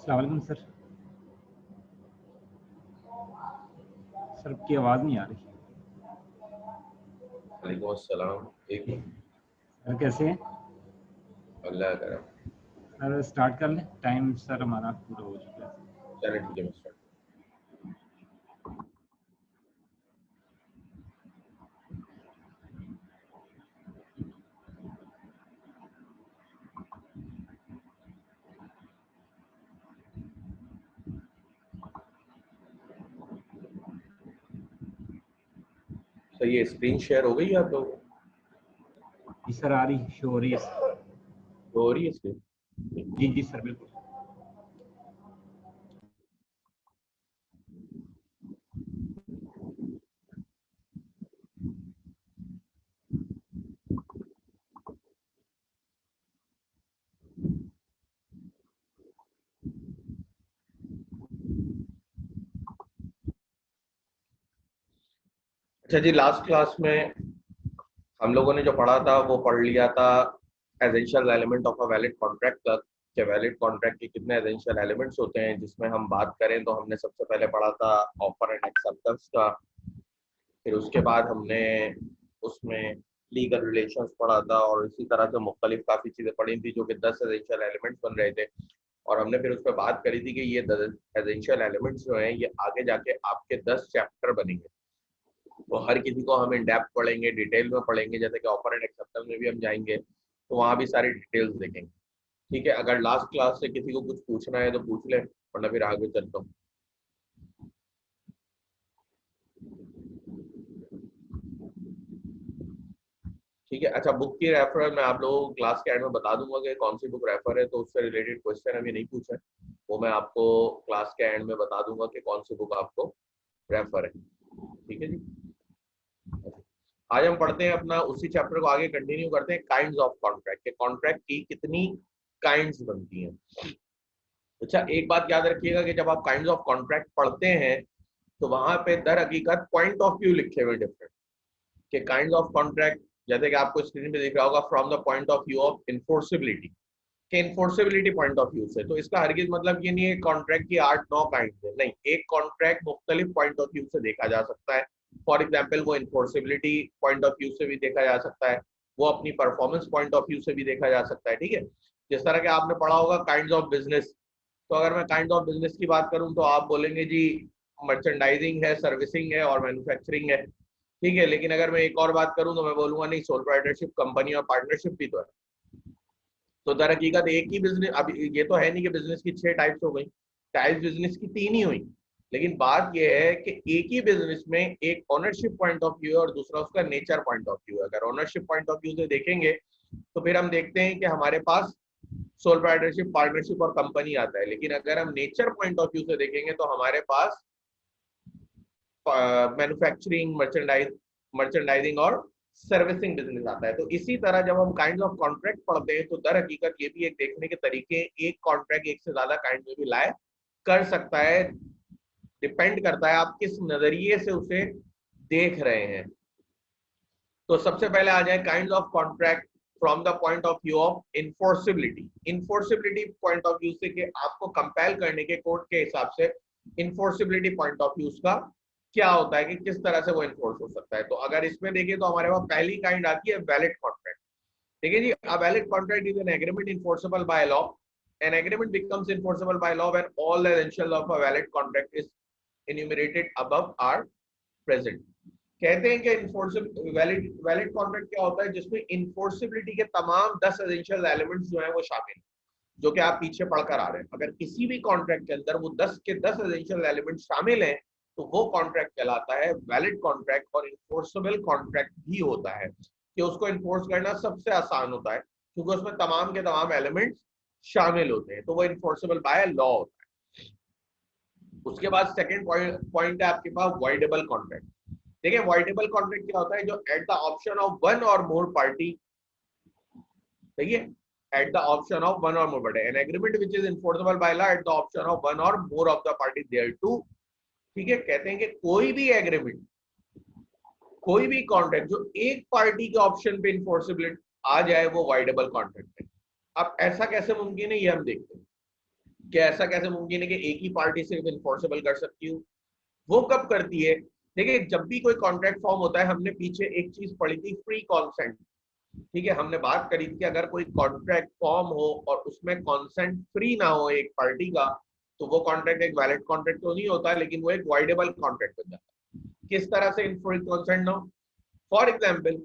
अस्सलाम वालेकुम sir. Sir आपकी आवाज़ नहीं आ रही। वालेकुम अस्सलाम। एक मिनट, सर कैसे हैं? अल्लाह करा। सर स्टार्ट कर लें, टाइम सर हमारा पूरा हो चुका है। चले ठीक है, मैं start। तो ये स्क्रीन शेयर हो गई आप लोगों को? जी सर आ रही, शो हो रही है सर। तो हो रही है स्क्रीन? जी जी सर बिल्कुल। अच्छा जी, लास्ट क्लास में हम लोगों ने जो पढ़ा था वो पढ़ लिया था essential element of a valid contract तक, कि वैलिड कॉन्ट्रैक्ट के कितने एसेंशियल एलिमेंट्स होते हैं। जिसमें हम बात करें तो हमने सबसे पहले पढ़ा था ऑफर एंड एक्सेप्टेंस का। फिर उसके बाद हमने उसमें लीगल रिलेशंस पढ़ा था, और इसी तरह से मुख्तलिफ काफ़ी चीज़ें पढ़ी थी जो कि 10 एसेंशियल एलिमेंट्स बन रहे थे। और हमने फिर उस पर बात करी थी कि ये एसेंशियल एलिमेंट्स जो हैं ये आगे जाके आपके 10 चैप्टर बनेंगे। तो हर किसी को हम इन डेप्थ पढ़ेंगे, डिटेल में पढ़ेंगे, जैसे कि ऑफर एंड एक्सेप्टेंस में भी हम जाएंगे तो वहाँ भी सारी डिटेल्स देखेंगे। ठीक है, अगर लास्ट क्लास से किसी को कुछ पूछना है तो पूछ ले, वरना फिर आगे चलता हूँ। ठीक है, अच्छा, बुक की रेफर मैं आप लोगों को क्लास के एंड में बता दूंगा कि कौन सी बुक रेफर है, तो उससे रिलेटेड क्वेश्चन अभी नहीं पूछे, वो मैं आपको क्लास के एंड में बता दूंगा कि कौन सी बुक आपको रेफर है। ठीक है जी, आज हम पढ़ते हैं अपना उसी चैप्टर को आगे कंटिन्यू करते हैं, काइंड्स ऑफ कॉन्ट्रैक्ट के कॉन्ट्रैक्ट की कितनी काइंड्स बनती हैं। अच्छा, एक बात याद रखिएगा कि जब आप काइंड्स ऑफ कॉन्ट्रैक्ट पढ़ते हैं तो वहां पे दर हकीकत पॉइंट ऑफ व्यू लिखे हुए डिफरेंट के काइंड्स ऑफ कॉन्ट्रैक्ट, जैसे कि आपको स्क्रीन पे दिख रहा होगा, from the point of view of enforceability, के इन्फोर्सिबिलिटी पॉइंट ऑफ व्यू से। तो इसका हरगिज मतलब ये नहीं है कॉन्ट्रैक्ट की 8-9 काइंड है, नहीं, एक कॉन्ट्रैक्ट मुख्तलिफ पॉइंट ऑफ व्यू से देखा जा सकता है। फॉर एग्जाम्पल वो इन्फोर्सिबिलिटी पॉइंट ऑफ व्यू से भी देखा जा सकता है, वो अपनी परफॉर्मेंस पॉइंट ऑफ व्यू से भी देखा जा सकता है। ठीक है, जिस तरह के आपने पढ़ा होगा काइंड ऑफ बिजनेस, तो अगर मैं काइंड ऑफ बिजनेस की बात करूं तो आप बोलेंगे जी मर्चेंडाइजिंग है, सर्विसिंग है और मैन्युफैक्चरिंग है। ठीक है, लेकिन अगर मैं एक और बात करूं तो मैं बोलूंगा नहीं, सोल प्रोप्राइटरशिप, कंपनी और पार्टनरशिप भी तो है। तो दर हकीकत एक ही बिजनेस, अब ये तो है नहीं कि बिजनेस की 6 टाइप्स हो गई, टाइप्स बिजनेस की 3 ही हुई। लेकिन बात यह है कि एक ही बिजनेस में एक ओनरशिप पॉइंट ऑफ व्यू है और दूसरा उसका नेचर पॉइंट ऑफ व्यू है। अगर ओनरशिप पॉइंट ऑफ व्यू से देखेंगे तो फिर हम देखते हैं कि हमारे पास सोल प्रोप्राइटरशिप, पार्टनरशिप और कंपनी आता है। लेकिन अगर हम नेचर पॉइंट ऑफ व्यू से देखेंगे तो हमारे पास मैन्युफैक्चरिंग, मर्चेंडाइजिंग और सर्विसिंग बिजनेस आता है। तो इसी तरह जब हम काइंड ऑफ कॉन्ट्रैक्ट पढ़ते हैं तो दर हकीकत ये भी एक देखने के तरीके, एक कॉन्ट्रैक्ट एक से ज्यादा काइंड में भी लाए कर सकता है, डिपेंड करता है आप किस नजरिए से उसे देख रहे हैं। तो सबसे पहले आ जाए kind of contract from the point of view of enforceability. Enforceability point of view से कि आपको कंपेल करने के कोर्ट के हिसाब से इन्फोर्सिबिलिटी पॉइंट ऑफ व्यू का क्या होता है कि किस तरह से वो इन्फोर्स हो सकता है। तो अगर इसमें देखिए तो हमारे पास पहली काइंड आती है वैलिड कॉन्ट्रैक्ट। ठीक है जी, a valid contract is an agreement enforceable by law. An agreement becomes enforceable by law when all the essentials of a valid contract is enumerated above are present। कहते हैं कि enforceable valid valid contract क्या होता है, जिसमें enforceability के तमाम 10 essential elements जो है वो शामिल हैं, जो कि आप पीछे पढ़कर आ रहे हैं। अगर किसी भी कॉन्ट्रैक्ट के अंदर वो 10 के 10 एसेंशियल एलिमेंट शामिल हैं तो वो कॉन्ट्रैक्ट कहलाता है वैलिड कॉन्ट्रैक्ट। और इन्फोर्सेबल कॉन्ट्रैक्ट भी होता है कि उसको इन्फोर्स करना सबसे आसान होता है क्योंकि उसमें तमाम के तमाम एलिमेंट्स शामिल होते हैं, तो वो इन्फोर्सेबल बाय लॉ होता है। उसके बाद सेकंड पॉइंट है आपके पास वॉइडेबल कॉन्ट्रैक्ट। देखिए वॉइडेबल कॉन्ट्रैक्ट क्या होता है, जो at the option of one और मोर पार्टी, देखिए at the option of one or more party, an agreement which is enforceable by law at the option of one or more of the party thereto। ठीक है, कहते हैं कि कोई भी agreement, कोई भी कॉन्ट्रैक्ट जो एक पार्टी के ऑप्शन पे इन्फोर्सिबिलिटी आ जाए वो वाइडेबल कॉन्ट्रैक्ट है। अब ऐसा कैसे मुमकिन है ये हम देखते हैं। कि ऐसा कैसे मुमकिन है कि एक ही पार्टी सिर्फ इन्फोर्सेबल कर सकती हूँ? वो कब करती है? देखिए, जब भी कोई कॉन्ट्रैक्ट फॉर्म होता है, हमने पीछे एक चीज पढ़ी थी, फ्री कॉन्सेंट। ठीक है, हमने बात करी थी कि अगर कोई कॉन्ट्रैक्ट फॉर्म हो और उसमें कॉन्सेंट फ्री ना हो एक पार्टी का, तो वो कॉन्ट्रैक्ट एक वैलिड कॉन्ट्रैक्ट तो नहीं होता, लेकिन वो एक वॉइडेबल कॉन्ट्रैक्ट बन जाता है। किस तरह से इन फ्री कॉन्सेंट ना हो? फॉर एग्जाम्पल,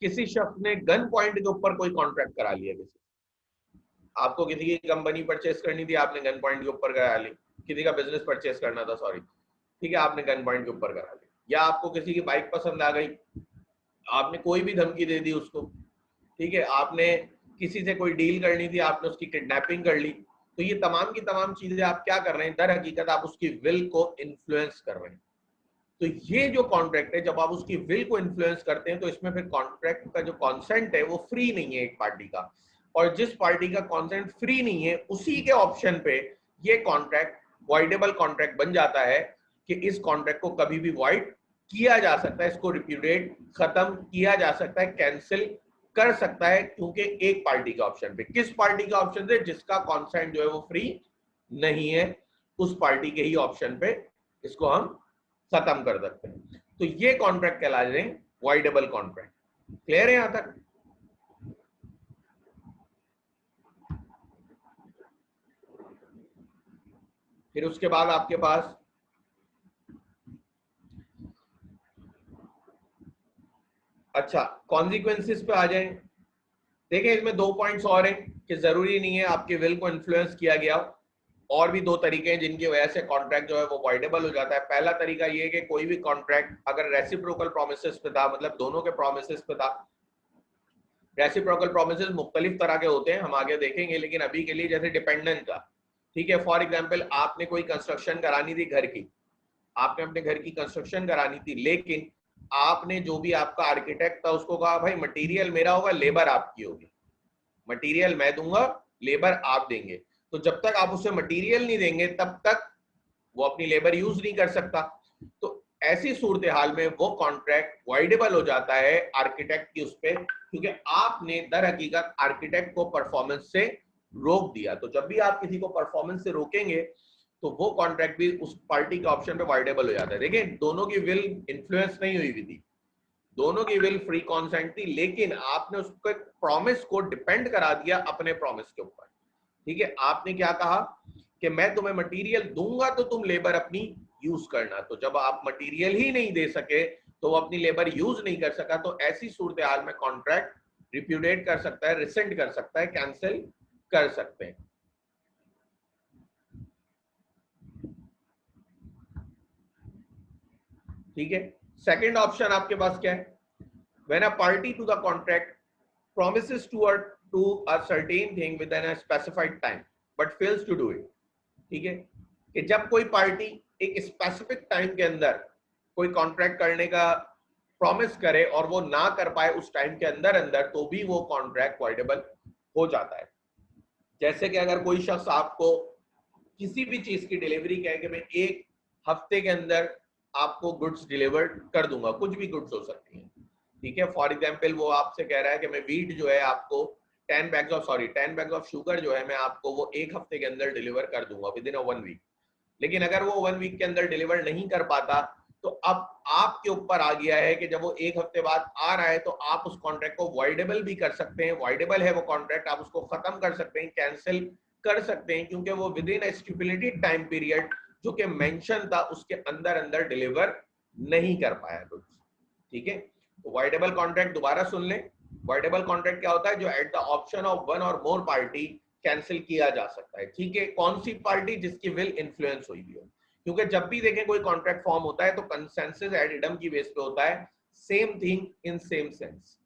किसी शख्स ने गन पॉइंट के ऊपर कोई कॉन्ट्रैक्ट करा लिया, किसी आपको किसी की कंपनी परचेस करनी थी, आपने गन पॉइंट के ऊपर करा ली। किसी का बिजनेस परचेस करना था, सॉरी, ठीक है, आपने गन पॉइंट के ऊपर करा ली। या आपको किसी की बाइक पसंद आ गई, आपने कोई भी धमकी दे दी उसको, ठीक है, आपने किसी से कोई डील करनी थी, आपने उसकी किडनैपिंग कर ली। तो ये तमाम की तमाम चीजें आप क्या कर रहे हैं? दर हकीकत आप उसकी विल को इन्फ्लुएंस कर रहे हैं। तो ये जो कॉन्ट्रैक्ट है, जब आप उसकी विल को इन्फ्लुएंस करते हैं, तो इसमें फिर कॉन्ट्रैक्ट का जो कॉन्सेंट है वो फ्री नहीं है एक पार्टी का। और जिस पार्टी का कॉन्सेंट फ्री नहीं है, उसी के ऑप्शन पे ये कॉन्ट्रैक्ट वॉइडेबल कॉन्ट्रैक्ट बन जाता है कि इस कॉन्ट्रैक्ट को कभी भी वॉइड किया जा सकता है, इसको रिप्यूडिएट, खत्म किया जा सकता है, कैंसिल कर सकता है, क्योंकि एक पार्टी के ऑप्शन पे। किस पार्टी का ऑप्शन से? जिसका कॉन्सेंट जो है वो फ्री नहीं है, उस पार्टी के ही ऑप्शन पे इसको हम खत्म कर सकते हैं। तो ये कॉन्ट्रैक्ट कहला रहे हैं वॉइडेबल कॉन्ट्रैक्ट। क्लियर है यहां तक? फिर उसके बाद आपके पास अच्छा कॉन्सिक्वेंसेस पे आ जाए। देखिए, इसमें दो पॉइंट्स और हैं कि जरूरी नहीं है आपके विल को इन्फ्लुएंस किया गया, और भी दो तरीके हैं जिनकी वजह से कॉन्ट्रैक्ट जो है वो वॉइडेबल हो जाता है। पहला तरीका ये है कि कोई भी कॉन्ट्रैक्ट अगर रेसिप्रोकल प्रोमिसेस पे था, मतलब दोनों के प्रोमिसेस पे था। रेसिप्रोकल प्रोमिसेस मुख्तलिफ तरह के होते हैं, हम आगे देखेंगे, लेकिन अभी के लिए जैसे डिपेंडेंट का, ठीक है, फॉर एग्जांपल आपने कोई कंस्ट्रक्शन करानी थी घर की, आपने अपने घर की कंस्ट्रक्शन करानी थी, लेकिन आपने जो भी आपका आर्किटेक्ट था उसको कहा भाई मटेरियल मेरा होगा, लेबर आपकी होगी, मटेरियल मैं दूंगा, लेबर आप देंगे। तो जब तक आप उसे मटेरियल नहीं देंगे तब तक वो अपनी लेबर यूज नहीं कर सकता। तो ऐसी सूरत हाल में वो कॉन्ट्रैक्ट वॉइडेबल हो जाता है आर्किटेक्ट की उस पर, क्योंकि आपने दर हकीकत आर्किटेक्ट को परफॉर्मेंस से रोक दिया। तो जब भी आप किसी को परफॉर्मेंस से रोकेंगे तो वो कॉन्ट्रैक्ट भी उस पार्टी के ऑप्शन पे वॉइडेबल हो जाता है। देखिए, दोनों की विल इन्फ्लुएंस नहीं हुई थी, दोनों की विल फ्री कॉन्सेंट थी, लेकिन आपने उसको एक प्रॉमिस को डिपेंड करा दिया अपने प्रॉमिस के ऊपर। ठीक है, आपने क्या कहा कि मैं तुम्हें मटेरियल दूंगा तो तुम लेबर अपनी यूज करना। तो जब आप मटेरियल ही नहीं दे सके तो वो अपनी लेबर यूज नहीं कर सका, तो ऐसी सूरत हाल में कॉन्ट्रैक्ट रिप्यूडिएट कर सकता है, रिसेंड कर सकता है, कैंसिल कर सकते हैं। ठीक है, सेकंड ऑप्शन आपके पास क्या है? When a party to the contract promises to a certain thing within a specified time but fails to do it। ठीक है, कि जब कोई पार्टी एक स्पेसिफिक टाइम के अंदर कोई कॉन्ट्रैक्ट करने का प्रॉमिस करे और वो ना कर पाए उस टाइम के अंदर अंदर, तो भी वो कॉन्ट्रैक्ट वॉइडेबल हो जाता है। जैसे कि अगर कोई शख्स आपको किसी भी चीज की डिलीवरी कहे कि मैं एक हफ्ते के अंदर आपको गुड्स डिलीवर्ड कर दूंगा, कुछ भी गुड्स हो सकती हैं, ठीक है, फॉर एग्जांपल वो आपसे कह रहा है कि मैं वीट जो है आपको 10 बैग्स ऑफ शुगर जो है मैं आपको वो एक हफ्ते के अंदर डिलीवर कर दूंगा विद इन अ 1 वीक। लेकिन अगर वो 1 वीक के अंदर डिलीवर नहीं कर पाता, तो अब आपके ऊपर आ गया है कि जब वो एक हफ्ते बाद आ रहा है तो आप उस कॉन्ट्रैक्ट को वॉइडेबल भी कर सकते हैं। वॉइडेबल है वो कॉन्ट्रैक्ट, आप उसको खत्म कर सकते हैं, कैंसिल कर सकते हैं, क्योंकि वो with in a stipulated time period जो कि मेंशन था उसके अंदर अंदर डिलीवर नहीं कर पाया गुड्स। ठीक है, तो वॉइडेबल कॉन्ट्रैक्ट दोबारा सुन लें। वॉइडेबल कॉन्ट्रैक्ट क्या होता है? जो at the option of one और मोर पार्टी कैंसिल किया जा सकता है। ठीक है, कौन सी पार्टी? जिसकी विल इन्फ्लुएंस हुई हो, क्योंकि जब भी देखें कोई कॉन्ट्रैक्ट फॉर्म होता है तो कंसेंसस एड इडम की बेस पे होता है, same thing in same sense.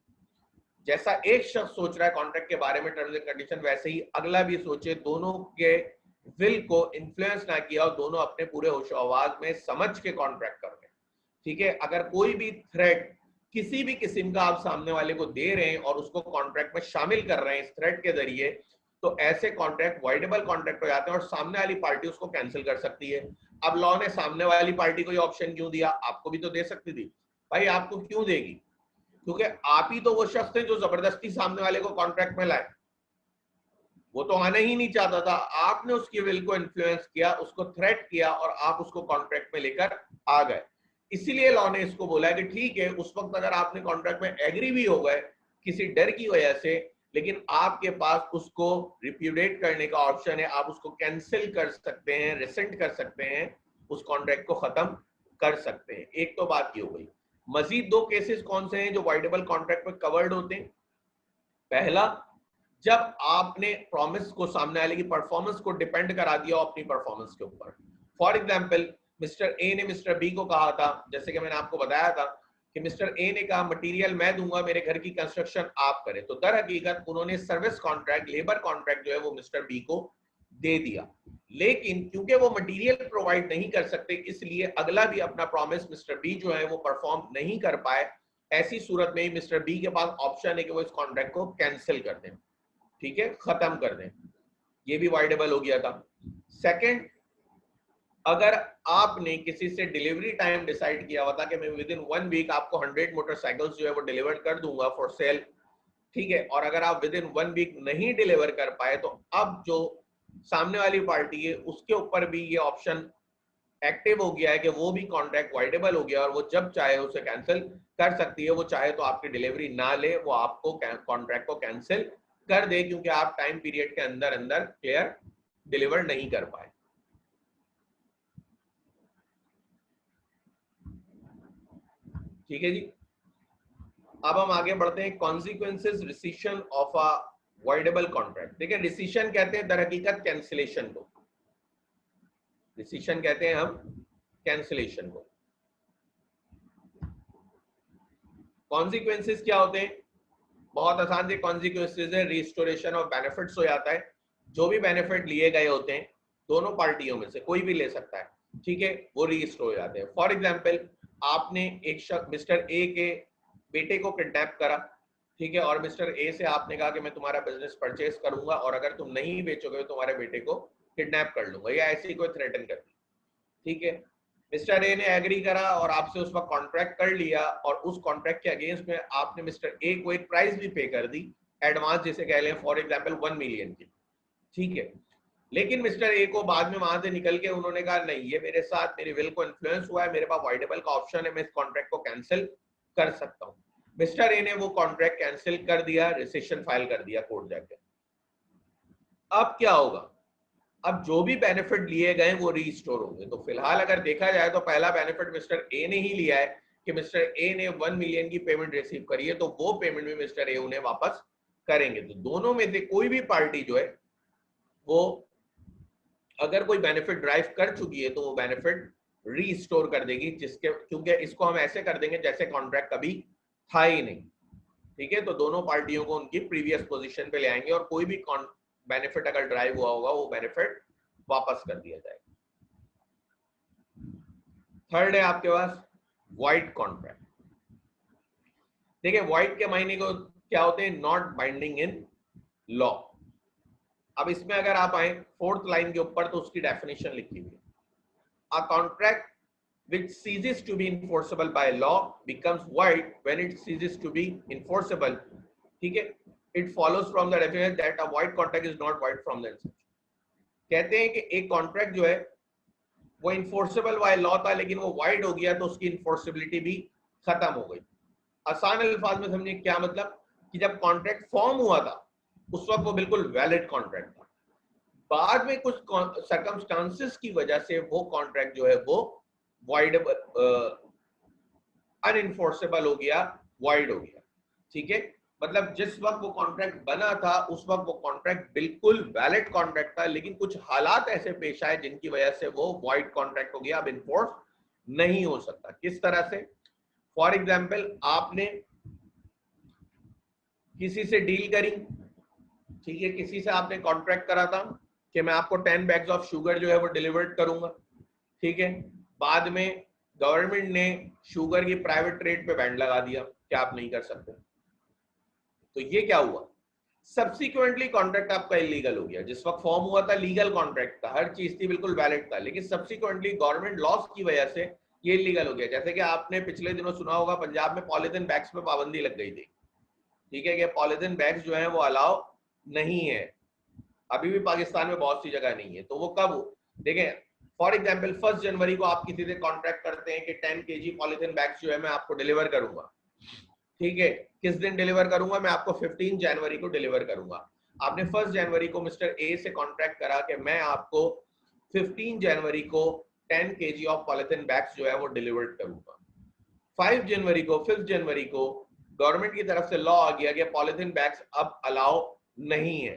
जैसा एक शख्स सोच रहा है कॉन्ट्रैक्ट के बारे में, टर्म्स एंड कंडीशन, वैसे ही अगला भी सोचे, दोनों के विल को इन्फ्लुएंस ना किया और दोनों अपने पूरे होशो आवाज में समझ के कॉन्ट्रैक्ट कर रहे हैं। ठीक है, अगर कोई भी थ्रेट किसी भी किस्म का आप सामने वाले को दे रहे हैं और उसको कॉन्ट्रैक्ट में शामिल कर रहे हैं इस थ्रेट के जरिए, तो ऐसे कॉन्ट्रैक्ट वॉइडेबल कॉन्ट्रैक्ट हो जाते हैं और सामने वाली पार्टी उसको कैंसिल कर सकती है। अब लॉ ने सामने वाली पार्टी को ये ऑप्शन क्यों दिया? आपको भी तो दे सकती थी भाई। आपको क्यों देगी? क्योंकि आप ही तो वो शख्स थे जो जबरदस्ती सामने वाले को कॉन्ट्रैक्ट में लाए। वो तो आना ही नहीं चाहता था, आपने उसकी विल को इन्फ्लुएंस किया, उसको थ्रेट किया और आप उसको कॉन्ट्रैक्ट में लेकर आ गए। इसीलिए लॉ ने इसको बोला कि ठीक है, उस वक्त अगर आपने कॉन्ट्रैक्ट में एग्री भी हो गए किसी डर की वजह से, लेकिन आपके पास उसको रिप्यूडिएट करने का ऑप्शन है, आप उसको कैंसिल कर सकते हैं, रिसेंट कर सकते हैं, उस कॉन्ट्रैक्ट को खत्म कर सकते हैं। एक तो बात ये हो गई। मजीद दो केसेस कौन से हैं जो वाइडेबल कॉन्ट्रैक्ट में कवर्ड होते हैं? पहला, जब आपने प्रॉमिस को सामने वाले की परफॉर्मेंस को डिपेंड करा दिया अपनी परफॉर्मेंस के ऊपर। फॉर एग्जांपल, मिस्टर ए ने मिस्टर बी को कहा था, जैसे कि मैंने आपको बताया था कि मिस्टर ए ने कहा मटेरियल मैं दूंगा, मेरे घर की कंस्ट्रक्शन आप करें, तो दर हकीकत उन्होंने सर्विस कॉन्ट्रैक्ट, लेबर कॉन्ट्रैक्ट जो है वो मिस्टर बी को दे दिया। लेकिन क्योंकि वो मटेरियल प्रोवाइड नहीं कर सकते, इसलिए अगला भी अपना प्रॉमिस मिस्टर बी जो है वो परफॉर्म नहीं कर पाए। ऐसी सूरत में ही मिस्टर बी के पास ऑप्शन है कि वो इस कॉन्ट्रैक्ट को कैंसिल कर दें, ठीक है, खत्म कर दें। ये भी वाइडेबल हो गया था। सेकंड, अगर आपने किसी से डिलीवरी टाइम डिसाइड किया हुआ था कि मैं विद इन 1 वीक आपको 100 मोटरसाइकिल्स जो है वो डिलीवर कर दूंगा फॉर सेल, ठीक है, और अगर आप विद इन 1 वीक नहीं डिलीवर कर पाए, तो अब जो सामने वाली पार्टी है उसके ऊपर भी ये ऑप्शन एक्टिव हो गया है कि वो भी कॉन्ट्रैक्ट वाइडेबल हो गया और वो जब चाहे उसे कैंसिल कर सकती है। वो चाहे तो आपकी डिलीवरी ना ले, वो आपको कॉन्ट्रैक्ट को कैंसिल कर दे, क्योंकि आप टाइम पीरियड के अंदर अंदर क्लियर डिलीवर नहीं कर पाए। ठीक है जी। अब हम आगे बढ़ते हैं, consequences rescission of a voidable contract. देखिए, रिसिशन कहते हैं दर हकीकत कैंसिलेशन को, रिसिशन कहते हैं हम कैंसिलेशन को। कॉन्सिक्वेंसेस क्या होते हैं? बहुत आसान से कॉन्सिक्वेंसेस है रिस्टोरेशन ऑफ बेनिफिट्स हो जाता है। जो भी बेनिफिट लिए गए होते हैं दोनों पार्टियों में से कोई भी ले सकता है, ठीक है, वो रीस्टोर हो जाते हैं। फॉर एग्जांपल, आपने एक शख्स मिस्टर ए के बेटे को किडनैप करा, ठीक है, और मिस्टर ए से आपने कहा कि मैं तुम्हारा बिजनेस परचेज करूंगा और अगर तुम नहीं बेचोगे तो तुम्हारे बेटे को किडनैप कर लूंगा, या ऐसी कोई थ्रेटन कर दी, ठीक है। मिस्टर ए ने एग्री करा और आपसे उस वक्त कॉन्ट्रैक्ट कर लिया, और उस कॉन्ट्रैक्ट के अगेंस्ट में आपने मिस्टर ए को एक प्राइस भी पे कर दी, एडवांस जिसे कह लें, फॉर एग्जांपल 1 मिलियन की, ठीक है। लेकिन मिस्टर ए को बाद में वहां से निकल के उन्होंने कहा नहीं, ये मेरे साथ मेरी विल को इन्फ्लुएंस हुआ है, मेरे पास वाइडेबल का ऑप्शन है, मैं इस कॉन्ट्रैक्ट को कैंसिल कर सकता हूं। मिस्टर ए ने वो कॉन्ट्रैक्ट कैंसिल कर दिया, रिसेशन फाइल कर दिया कोर्ट जाके। अब क्या होगा? अब जो भी बेनिफिट लिए गए वो रीस्टोर होंगे। तो फिलहाल अगर देखा जाए तो पहला बेनिफिट मिस्टर ए ने ही लिया है कि मिस्टर ए ने 1 मिलियन की पेमेंट रिसीव करी है, तो वो पेमेंट भी मिस्टर ए उन्हें वापस करेंगे। तो दोनों में से कोई भी पार्टी जो है वो अगर कोई बेनिफिट ड्राइव कर चुकी है तो वो बेनिफिट रीस्टोर कर देगी, जिसके क्योंकि इसको हम ऐसे कर देंगे जैसे कॉन्ट्रैक्ट कभी था ही नहीं, ठीक है। तो दोनों पार्टियों को उनकी प्रीवियस पोजीशन पे ले आएंगे और कोई भी बेनिफिट अगर ड्राइव हुआ होगा वो बेनिफिट वापस कर दिया जाएगा। थर्ड है आपके पास वाइड कॉन्ट्रैक्ट। देखिए, वाइड के मायने को क्या होते हैं? Not binding in law. अब इसमें अगर आप आए 4th लाइन के ऊपर तो उसकी डेफिनेशन लिखी हुई है, a contract which ceases to be enforceable by law becomes void when it ceases to be enforceable, ठीक है। It follows from the definition that a void contract is not void from the inception। कहते हैं कि एक contract जो है वो enforceable by law था, लेकिन वो वाइड हो गया तो उसकी इन्फोर्सिबिलिटी भी खत्म हो गई। आसान अल्फाज में समझिए क्या मतलब, कि जब कॉन्ट्रैक्ट फॉर्म हुआ था उस वक्त वो बिल्कुल वैलिड कॉन्ट्रैक्ट था, बाद में कुछ सर्कमस्टांसेस की वजह से वो कॉन्ट्रैक्ट जो है वो वाइडेबल अनइन्फोर्सेबल हो गया, वाइड हो गया, ठीक है। मतलब जिस वक्त वो कॉन्ट्रैक्ट बना था उस वक्त वो कॉन्ट्रैक्ट बिल्कुल वैलिड कॉन्ट्रैक्ट था, लेकिन कुछ हालात ऐसे पेश आए जिनकी वजह से वो वाइड कॉन्ट्रैक्ट हो गया, अब इन्फोर्स नहीं हो सकता। किस तरह से? फॉर एग्जाम्पल, आपने किसी से डील करी, ठीक है, किसी से आपने कॉन्ट्रैक्ट करा था कि मैं आपको 10 बैग्स ऑफ शुगर जो है वो डिलीवर्ड करूंगा, ठीक है। बाद में गवर्नमेंट ने शुगर की प्राइवेट रेट पे बैंड लगा दिया कि आप नहीं कर सकते, तो ये क्या हुआ? सब्सिक्वेंटली कॉन्ट्रैक्ट आपका इलीगल हो गया। जिस वक्त फॉर्म हुआ था लीगल कॉन्ट्रैक्ट था, हर चीज थी बिल्कुल वैलिड था, लेकिन सब्सिक्वेंटली गवर्नमेंट लॉस की वजह से ये इलीगल हो गया। जैसे कि आपने पिछले दिनों सुना होगा पंजाब में पॉलीथिन बैग्स पे पाबंदी लग गई थी, ठीक है, कि पॉलीथिन बैग्स जो है वो अलाउ नहीं है, अभी भी पाकिस्तान में बहुत सी जगह नहीं है। तो वो कब, देखें फॉर एग्जाम्पल 1 जनवरी को आप किसी से कॉन्ट्रैक्ट करते हैं कि 10 kg पॉलिथीन बैग्स जो है मैं आपको डिलीवर करूंगा, ठीक है, किस दिन डिलीवर करूंगा, मैं आपको 15 जनवरी को डिलीवर करूंगा। आपने 1 जनवरी को मिस्टर ए से कॉन्ट्रैक्ट करा कि मैं आपको 15 जनवरी को 10 kg ऑफ पॉलिथीन बैग्स जो है वो डिलीवर्ड करूंगा। 5 जनवरी को 5 जनवरी को गवर्नमेंट की तरफ से लॉ आ गया कि पॉलिथीन बैग्स अब अलाउ नहीं है।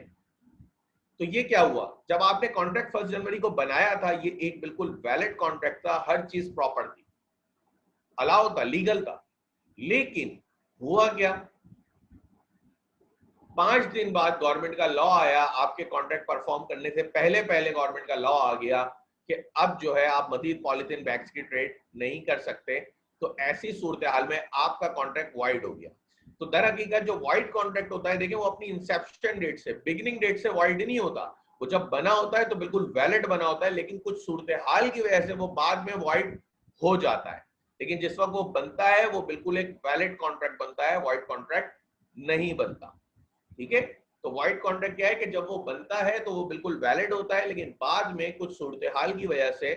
तो ये क्या हुआ, जब आपने कॉन्ट्रैक्ट 1 जनवरी को बनाया था, ये एक बिल्कुल वैलिड कॉन्ट्रैक्ट था, हर चीज प्रॉपर थी, अलाउ था, लीगल था। लेकिन हुआ क्या, 5 दिन बाद गवर्नमेंट का लॉ आया, आपके कॉन्ट्रैक्ट परफॉर्म करने से पहले पहले गवर्नमेंट का लॉ आ गया कि अब जो है आप मजीद पॉलिथीन बैग्स की ट्रेड नहीं कर सकते। तो ऐसी सूरत हाल में आपका कॉन्ट्रैक्ट वाइड हो गया। तो दर हकीकत जो वाइड कॉन्ट्रैक्ट होता है, देखिए वो अपनी इंसेप्शन डेट से, बिगिनिंग डेट से वाइड नहीं होता, वो जब बना होता है तो बिल्कुल वैलिड बना होता है, लेकिन कुछ सूरत हाल की वजह से वो बाद में वाइड हो जाता है। लेकिन जिस वक्त वो बनता है वो बिल्कुल एक वैलिड कॉन्ट्रैक्ट बनता है, वाइड कॉन्ट्रैक्ट नहीं बनता। ठीक है, तो वाइड कॉन्ट्रैक्ट क्या है कि जब वो बनता है तो वो बिल्कुल वैलिड होता है, लेकिन बाद में कुछ सूरत हाल की वजह से,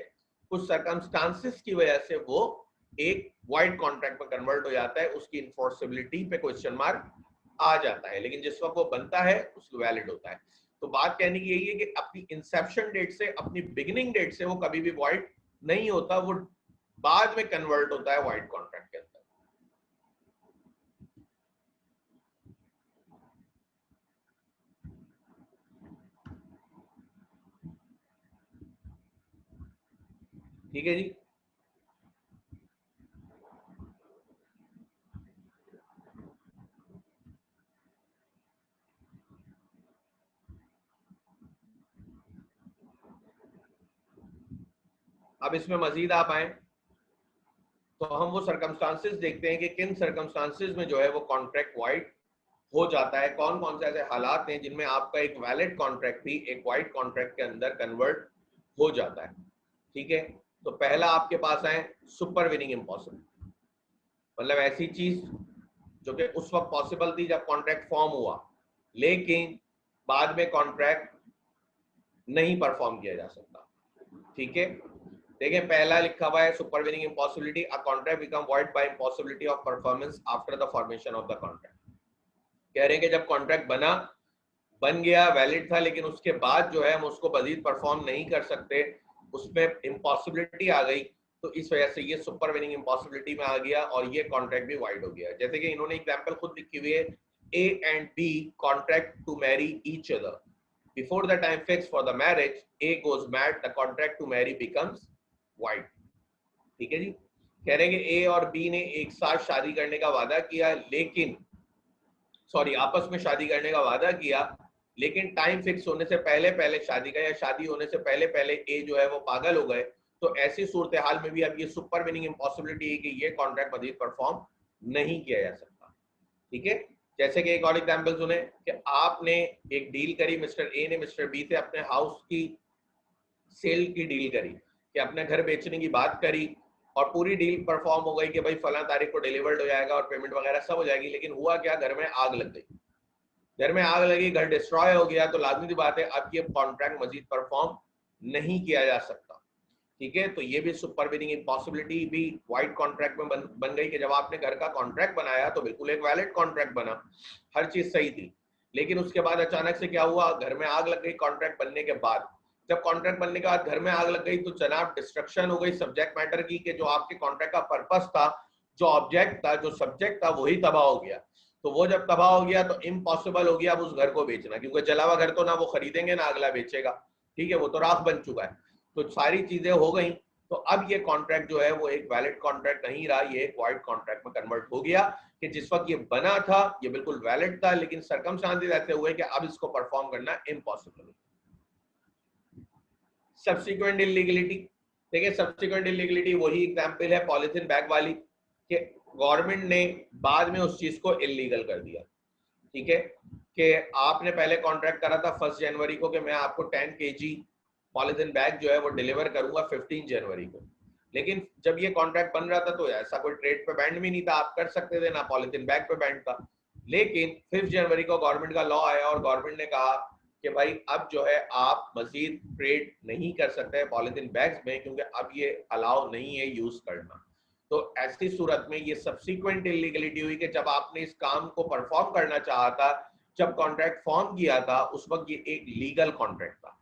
कुछ सर्कमस्टांसिस की वजह से वो एक वाइड कॉन्ट्रैक्ट में कन्वर्ट हो जाता है, उसकी इन्फोर्सेबिलिटी पे क्वेश्चन मार्क आ जाता है, लेकिन जिस वक्त वो बनता है उसको वैलिड होता है। तो बात कहने की यही है कि अपनी इंसेप्शन डेट से, अपनी बिगिनिंग डेट से वो कभी भी वाइड नहीं होता, वो बाद में कन्वर्ट होता है वाइड कॉन्ट्रैक्ट के अंदर। ठीक है जी, अब इसमें मजीद आप आए तो हम वो सर्कमस्टांसेस देखते हैं कि किन सर्कमस्टांसेस में जो है वो कॉन्ट्रैक्ट वाइड हो जाता है, कौन कौन से ऐसे हालात हैं जिनमें आपका एक वैलिड कॉन्ट्रैक्ट भी एक वाइड कॉन्ट्रैक्ट के अंदर कन्वर्ट हो जाता है। ठीक है, तो पहला आपके पास है सुपरवीनिंग इम्पॉसिबल, मतलब ऐसी चीज जो कि उस वक्त पॉसिबल थी जब कॉन्ट्रैक्ट फॉर्म हुआ, लेकिन बाद में कॉन्ट्रैक्ट नहीं परफॉर्म किया जा सकता। ठीक है, देखिए पहला लिखा हुआ है supervening impossibility, a contract become void bye impossibility of performance after the formation of the contract. कह रहे हैं कि जब कॉन्ट्रैक्ट बन गया, वैलिड था, लेकिन उसके बाद जो है हम उसको मजीद परफॉर्म नहीं कर सकते, उसमें इम्पॉसिबिलिटी आ गई, तो इस वजह से ये सुपरवीनिंग इम्पॉसिबिलिटी में आ गया और ये कॉन्ट्रैक्ट भी वाइड हो गया। जैसे कि इन्होंने एग्जांपल खुद लिखी हुई है, A and B contract to marry each other before the time fix for the marriage, A goes mad, the contract to marry becomes void. ठीक है जी, कह रहे हैं कि ए और बी ने एक साथ शादी करने का वादा किया, लेकिन आपस में शादी करने का वादा किया, लेकिन टाइम फिक्स होने से पहले पहले शादी का, या शादी होने से पहले पहले ए जो है वो पागल हो गए, तो ऐसी सूरत हाल में भी अब ये सुपरवीनिंग इम्पॉसिबिलिटी है कि ये कॉन्ट्रैक्ट मजीद परफॉर्म नहीं किया जा सकता। ठीक है, जैसे कि एक और एग्जांपल सुने कि आपने एक डील करी, मिस्टर ए ने मिस्टर बी से अपने हाउस की सेल की डील करी, कि अपने घर बेचने की बात करी, और पूरी डील परफॉर्म हो गई कि भाई फला तारीख को डिलीवर्ड हो जाएगा और पेमेंट वगैरह सब हो जाएगी, लेकिन हुआ क्या, घर में आग लग गई, घर में आग लगी, घर डिस्ट्रॉय हो गया, तो लाजमी सी बात है अब ये कॉन्ट्रैक्ट मजीद परफॉर्म नहीं किया जा सकता। ठीक है, तो ये भी सुपरवीनिंग इम्पॉसिबिलिटी भी वाइड कॉन्ट्रैक्ट में बन गई कि जब आपने घर का कॉन्ट्रैक्ट बनाया तो बिल्कुल एक वैलिड कॉन्ट्रैक्ट बना, हर चीज सही थी, लेकिन उसके बाद अचानक से क्या हुआ, घर में आग लग गई कॉन्ट्रैक्ट बनने के बाद। जब कॉन्ट्रैक्ट बनने के बाद घर में आग लग गई तो जनाब डिस्ट्रक्शन हो गई सब्जेक्ट मैटर की, कि जो आपके कॉन्ट्रैक्ट का पर्पस था, जो ऑब्जेक्ट था, जो सब्जेक्ट था, वही तबाह हो गया। तो वो जब तबाह हो गया तो इम्पॉसिबल हो गया अब उस घर को बेचना, क्योंकि जला हुआ घर तो ना वो खरीदेंगे ना अगला बेचेगा। ठीक है, वो तो राख बन चुका है। तो सारी चीजें हो गई, तो अब ये कॉन्ट्रैक्ट जो है वो एक वैलिड कॉन्ट्रैक्ट नहीं रहा, ये एक वाइड कॉन्ट्रैक्ट में कन्वर्ट हो गया, कि जिस वक्त ये बना था ये बिल्कुल वैलिड था, लेकिन सर्कमस्टांसेस ऐसे हुए कि अब इसको परफॉर्म करना इम्पॉसिबल है। सब्सिक्वेंट इलीगलिटी, देखिए सब्सिक्वेंट इलीगलिटी वही एग्जांपल है पॉलिथीन बैग वाली, कि गवर्नमेंट ने बाद में उस चीज को इलीगल कर दिया। ठीक है, कि आपने पहले कॉन्ट्रैक्ट करा था 1 जनवरी को कि मैं आपको 10 kg पॉलिथीन बैग जो है वो डिलीवर करूंगा 15 जनवरी को, लेकिन जब ये कॉन्ट्रैक्ट बन रहा था तो ऐसा कोई ट्रेड पे बैंड भी नहीं था, आप कर सकते थे, ना पॉलिथीन बैग पे बैंड था। लेकिन 5 जनवरी को गवर्नमेंट का लॉ आया और गवर्नमेंट ने कहा कि भाई अब जो है आप मजीद ट्रेड नहीं कर सकते हैं पॉलिथीन बैग्स में, क्योंकि अब ये अलाउ नहीं है यूज करना। तो ऐसी सूरत में ये सब्सिक्वेंट इलीगलिटी हुई कि जब आपने इस काम को परफॉर्म करना चाहा था, जब कॉन्ट्रैक्ट फॉर्म किया था, उस वक्त ये एक लीगल कॉन्ट्रैक्ट था,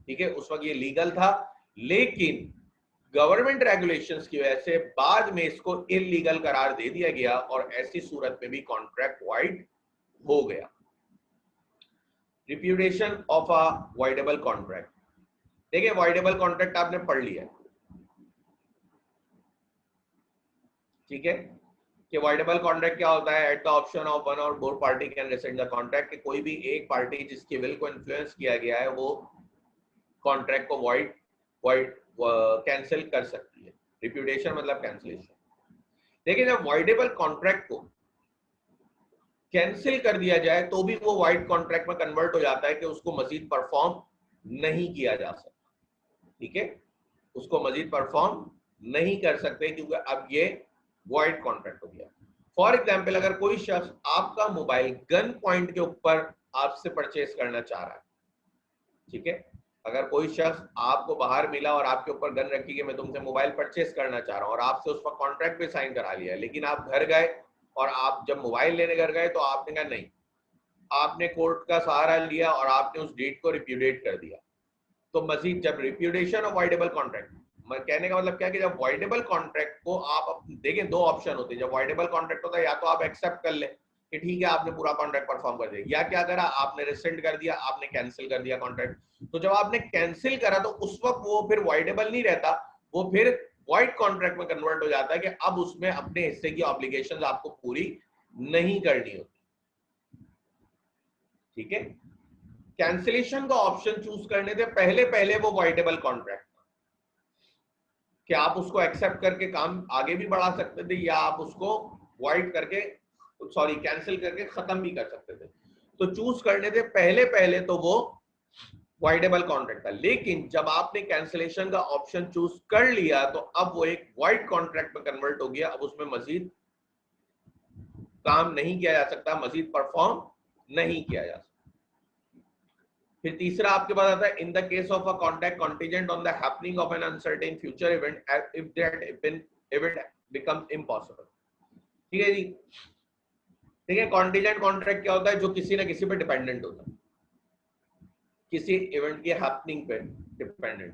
ठीक है, उस वक्त ये लीगल था। लेकिन गवर्नमेंट रेगुलेशंस की वजह से बाद में इसको इलीगल करार दे दिया गया और ऐसी सूरत में भी कॉन्ट्रैक्ट वाइड हो गया। Reputation of a voidable contract. देखिए वाइडेबल कॉन्ट्रैक्ट आपने पढ़ लिया, ठीक है, कि वाइडेबल कॉन्ट्रैक्ट क्या होता है? At the option of one और both party can rescind the contract, कि कोई भी एक पार्टी जिसकी विल को इन्फ्लुएंस किया गया है वो कॉन्ट्रैक्ट को वाइड कैंसिल कर सकती है। रिप्यूटेशन मतलब कैंसिलेशन। देखिए जब वाइडेबल कॉन्ट्रैक्ट को कैंसिल कर दिया जाए तो भी वो वाइड कॉन्ट्रैक्ट में कन्वर्ट हो जाता है कि उसको मजीद परफॉर्म नहीं किया जा सकता, ठीक है, उसको मजीद परफॉर्म नहीं कर सकते क्योंकि अब ये वॉइड कॉन्ट्रैक्ट हो गया। फॉर एग्जाम्पल अगर कोई शख्स आपका मोबाइल गन पॉइंट के ऊपर आपसे परचेज करना चाह रहा है, ठीक है, अगर कोई शख्स आपको बाहर मिला और आपके ऊपर गन रखी कि मैं तुमसे मोबाइल परचेज करना चाह रहा हूं और आपसे उस पर कॉन्ट्रैक्ट पे साइन करा लिया, लेकिन आप घर गए और आप जब मोबाइल लेने घर गए तो आपने कहा नहीं, आपने कोर्ट का सहारा लिया और आपने उस डेट को रिप्यूडिएट कर दिया। तो मजीद जब रिप्यूडिएशन ऑफ वाइडेबल कॉन्ट्रैक्ट, कहने का मतलब क्या है कि जब वाइडेबल कॉन्ट्रैक्ट को आप देखें, दो ऑप्शन होते हैं। जब वाइडेबल कॉन्ट्रैक्ट होता है या तो आप एक्सेप्ट कर ले कि ठीक है आपने पूरा कॉन्ट्रैक्ट परफॉर्म कर दिया, या क्या करा आपने रिसेंड कर दिया, आपने कैंसिल कर दिया कॉन्ट्रैक्ट। तो जब आपने कैंसिल करा तो उस वक्त वो फिर वाइडेबल नहीं रहता, वो फिर वाइड कॉन्ट्रैक्ट में कन्वर्ट हो जाता है कि अब उसमें अपने हिस्से की ऑब्लिगेशंस आपको पूरी नहीं करनी होती, ठीक है। कैंसिलेशन का ऑप्शन चूज करने से पहले पहले वो वाइडेबल कॉन्ट्रैक्ट कि आप उसको एक्सेप्ट करके काम आगे भी बढ़ा सकते थे या आप उसको वाइड करके कैंसिल करके खत्म भी कर सकते थे। तो चूज करने से पहले पहले तो वो वाइडेबल कॉन्ट्रैक्ट था, लेकिन जब आपने कैंसिलेशन का ऑप्शन चूज कर लिया तो अब वो एक वाइड कॉन्ट्रैक्ट में कन्वर्ट हो गया। अब उसमें मजीद काम नहीं किया जा सकता, मजीद परफॉर्म नहीं किया जा सकता। फिर तीसरा आपके पास आता है इन the case of a contract contingent on the happening of N uncertain future event if that event becomes impossible, ठीक है जी। ठीक है, कॉन्टिजेंट कॉन्ट्रैक्ट क्या होता है? जो किसी ना किसी पे डिपेंडेंट होता है, किसी इवेंट की हैपनिंग पे डिपेंडेंट।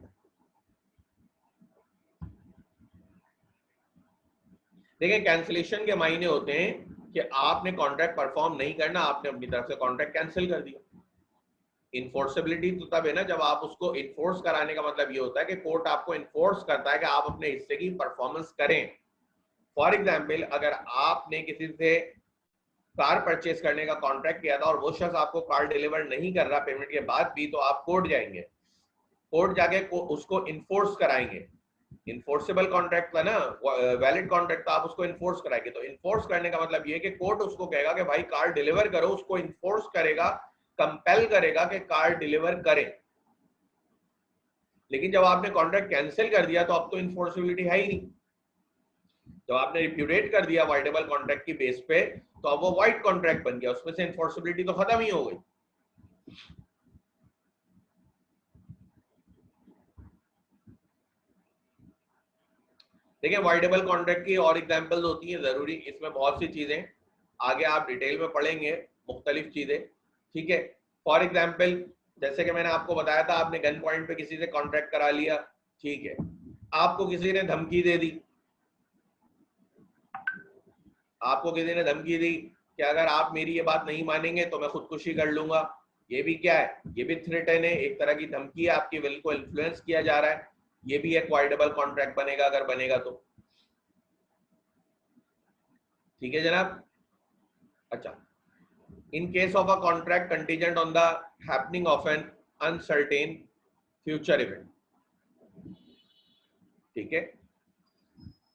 देखिए कैंसिलेशन के मायने होते हैं कि आपने कॉन्ट्रैक्ट परफॉर्म नहीं करना, आपने अपनी तरफ से कॉन्ट्रैक्ट कैंसिल कर दिया। इन्फोर्सेबिलिटी तो तब है ना जब आप उसको इन्फोर्स कराने का मतलब ये होता है कि कोर्ट आपको इन्फोर्स करता है कि आप अपने हिस्से की परफॉर्मेंस करें। फॉर एग्जाम्पल अगर आपने किसी से कार परचेज करने का कॉन्ट्रैक्ट किया था और वो शख्स आपको कार डिलीवर नहीं कर रहा पेमेंट के बाद भी, तो आप कोर्ट जाएंगे, कोर्ट जाके उसको इन्फोर्स कराएंगे। इन्फोर्सेबल कॉन्ट्रैक्ट था ना, वैलिड कॉन्ट्रैक्ट था, आप उसको इन्फोर्स कराएंगे। तो इन्फोर्स करने का मतलब ये है कि कोर्ट उसको कहेगा कि भाई कार डिलीवर करो, उसको इन्फोर्स करेगा, कंपेल करेगा कि कार डिलीवर करे। लेकिन जब आपने कॉन्ट्रैक्ट कैंसिल कर दिया तो अब तो इन्फोर्सेबिलिटी है ही नहीं। जब आपने रिप्यूडिएट कर दिया वाइडेबल कॉन्ट्रैक्ट की बेस पे तो अब वो वाइड कॉन्ट्रैक्ट बन गया, उसमें से इन्फोर्सेबिलिटी तो खत्म ही हो गई। देखिए वाइडेबल कॉन्ट्रैक्ट की और एग्जांपल्स होती हैं, जरूरी इसमें बहुत सी चीजें आगे आप डिटेल में पढ़ेंगे, मुख्तलिफ चीजें, ठीक है। फॉर एग्जांपल जैसे कि मैंने आपको बताया था, आपने गन पॉइंट पे किसी से कॉन्ट्रैक्ट करा लिया, ठीक है, आपको किसी ने धमकी दे दी, आपको किसी ने धमकी दी कि अगर आप मेरी ये बात नहीं मानेंगे तो मैं खुदकुशी कर लूंगा। ये भी क्या है? ये भी थ्रेटन है, एक तरह की धमकी है, आपकी विल को इन्फ्लुएंस किया जा रहा है। ये भी एक वाइडेबल कॉन्ट्रैक्ट बनेगा अगर बनेगा तो, ठीक है जनाब। अच्छा, in case of a contract contingent on the happening of N uncertain future event, ठीक है,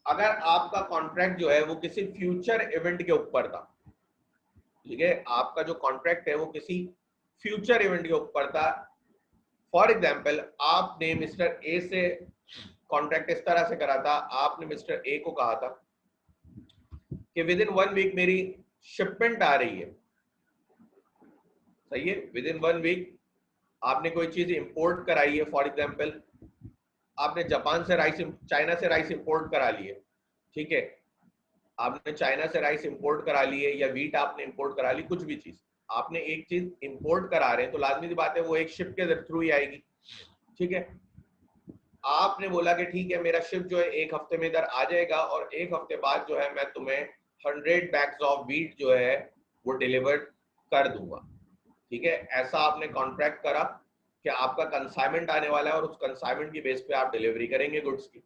अगर आपका कॉन्ट्रैक्ट जो है वो किसी फ्यूचर इवेंट के ऊपर था, ठीक है, आपका जो कॉन्ट्रैक्ट है वो किसी फ्यूचर इवेंट के ऊपर था। फॉर एग्जाम्पल आपने मिस्टर ए से कॉन्ट्रैक्ट इस तरह से करा था, आपने मिस्टर ए को कहा था कि विद इन 1 वीक मेरी शिपमेंट आ रही है, सही है, विद इन 1 वीक आपने कोई चीज इंपोर्ट कराई है, फॉर एग्जांपल आपने जापान से राइस, चाइना से राइस इंपोर्ट करा लिए, ठीक है, आपने चाइना से राइस इंपोर्ट करा लिए या वीट आपने इंपोर्ट करा ली, कुछ भी चीज आपने एक चीज इंपोर्ट करा रहे हैं तो लाजमी सी बात है वो एक शिप के थ्रू ही आएगी, ठीक है। आपने बोला कि ठीक है मेरा शिप जो है एक हफ्ते में इधर आ जाएगा और एक हफ्ते बाद जो है मैं तुम्हें 100 बैग्स ऑफ वीट जो है वो डिलीवर कर दूंगा, ठीक है। ऐसा आपने कॉन्ट्रैक्ट करा कि आपका कंसाइनमेंट आने वाला है और उस कंसाइनमेंट की बेस पे आप डिलीवरी करेंगे गुड्स की,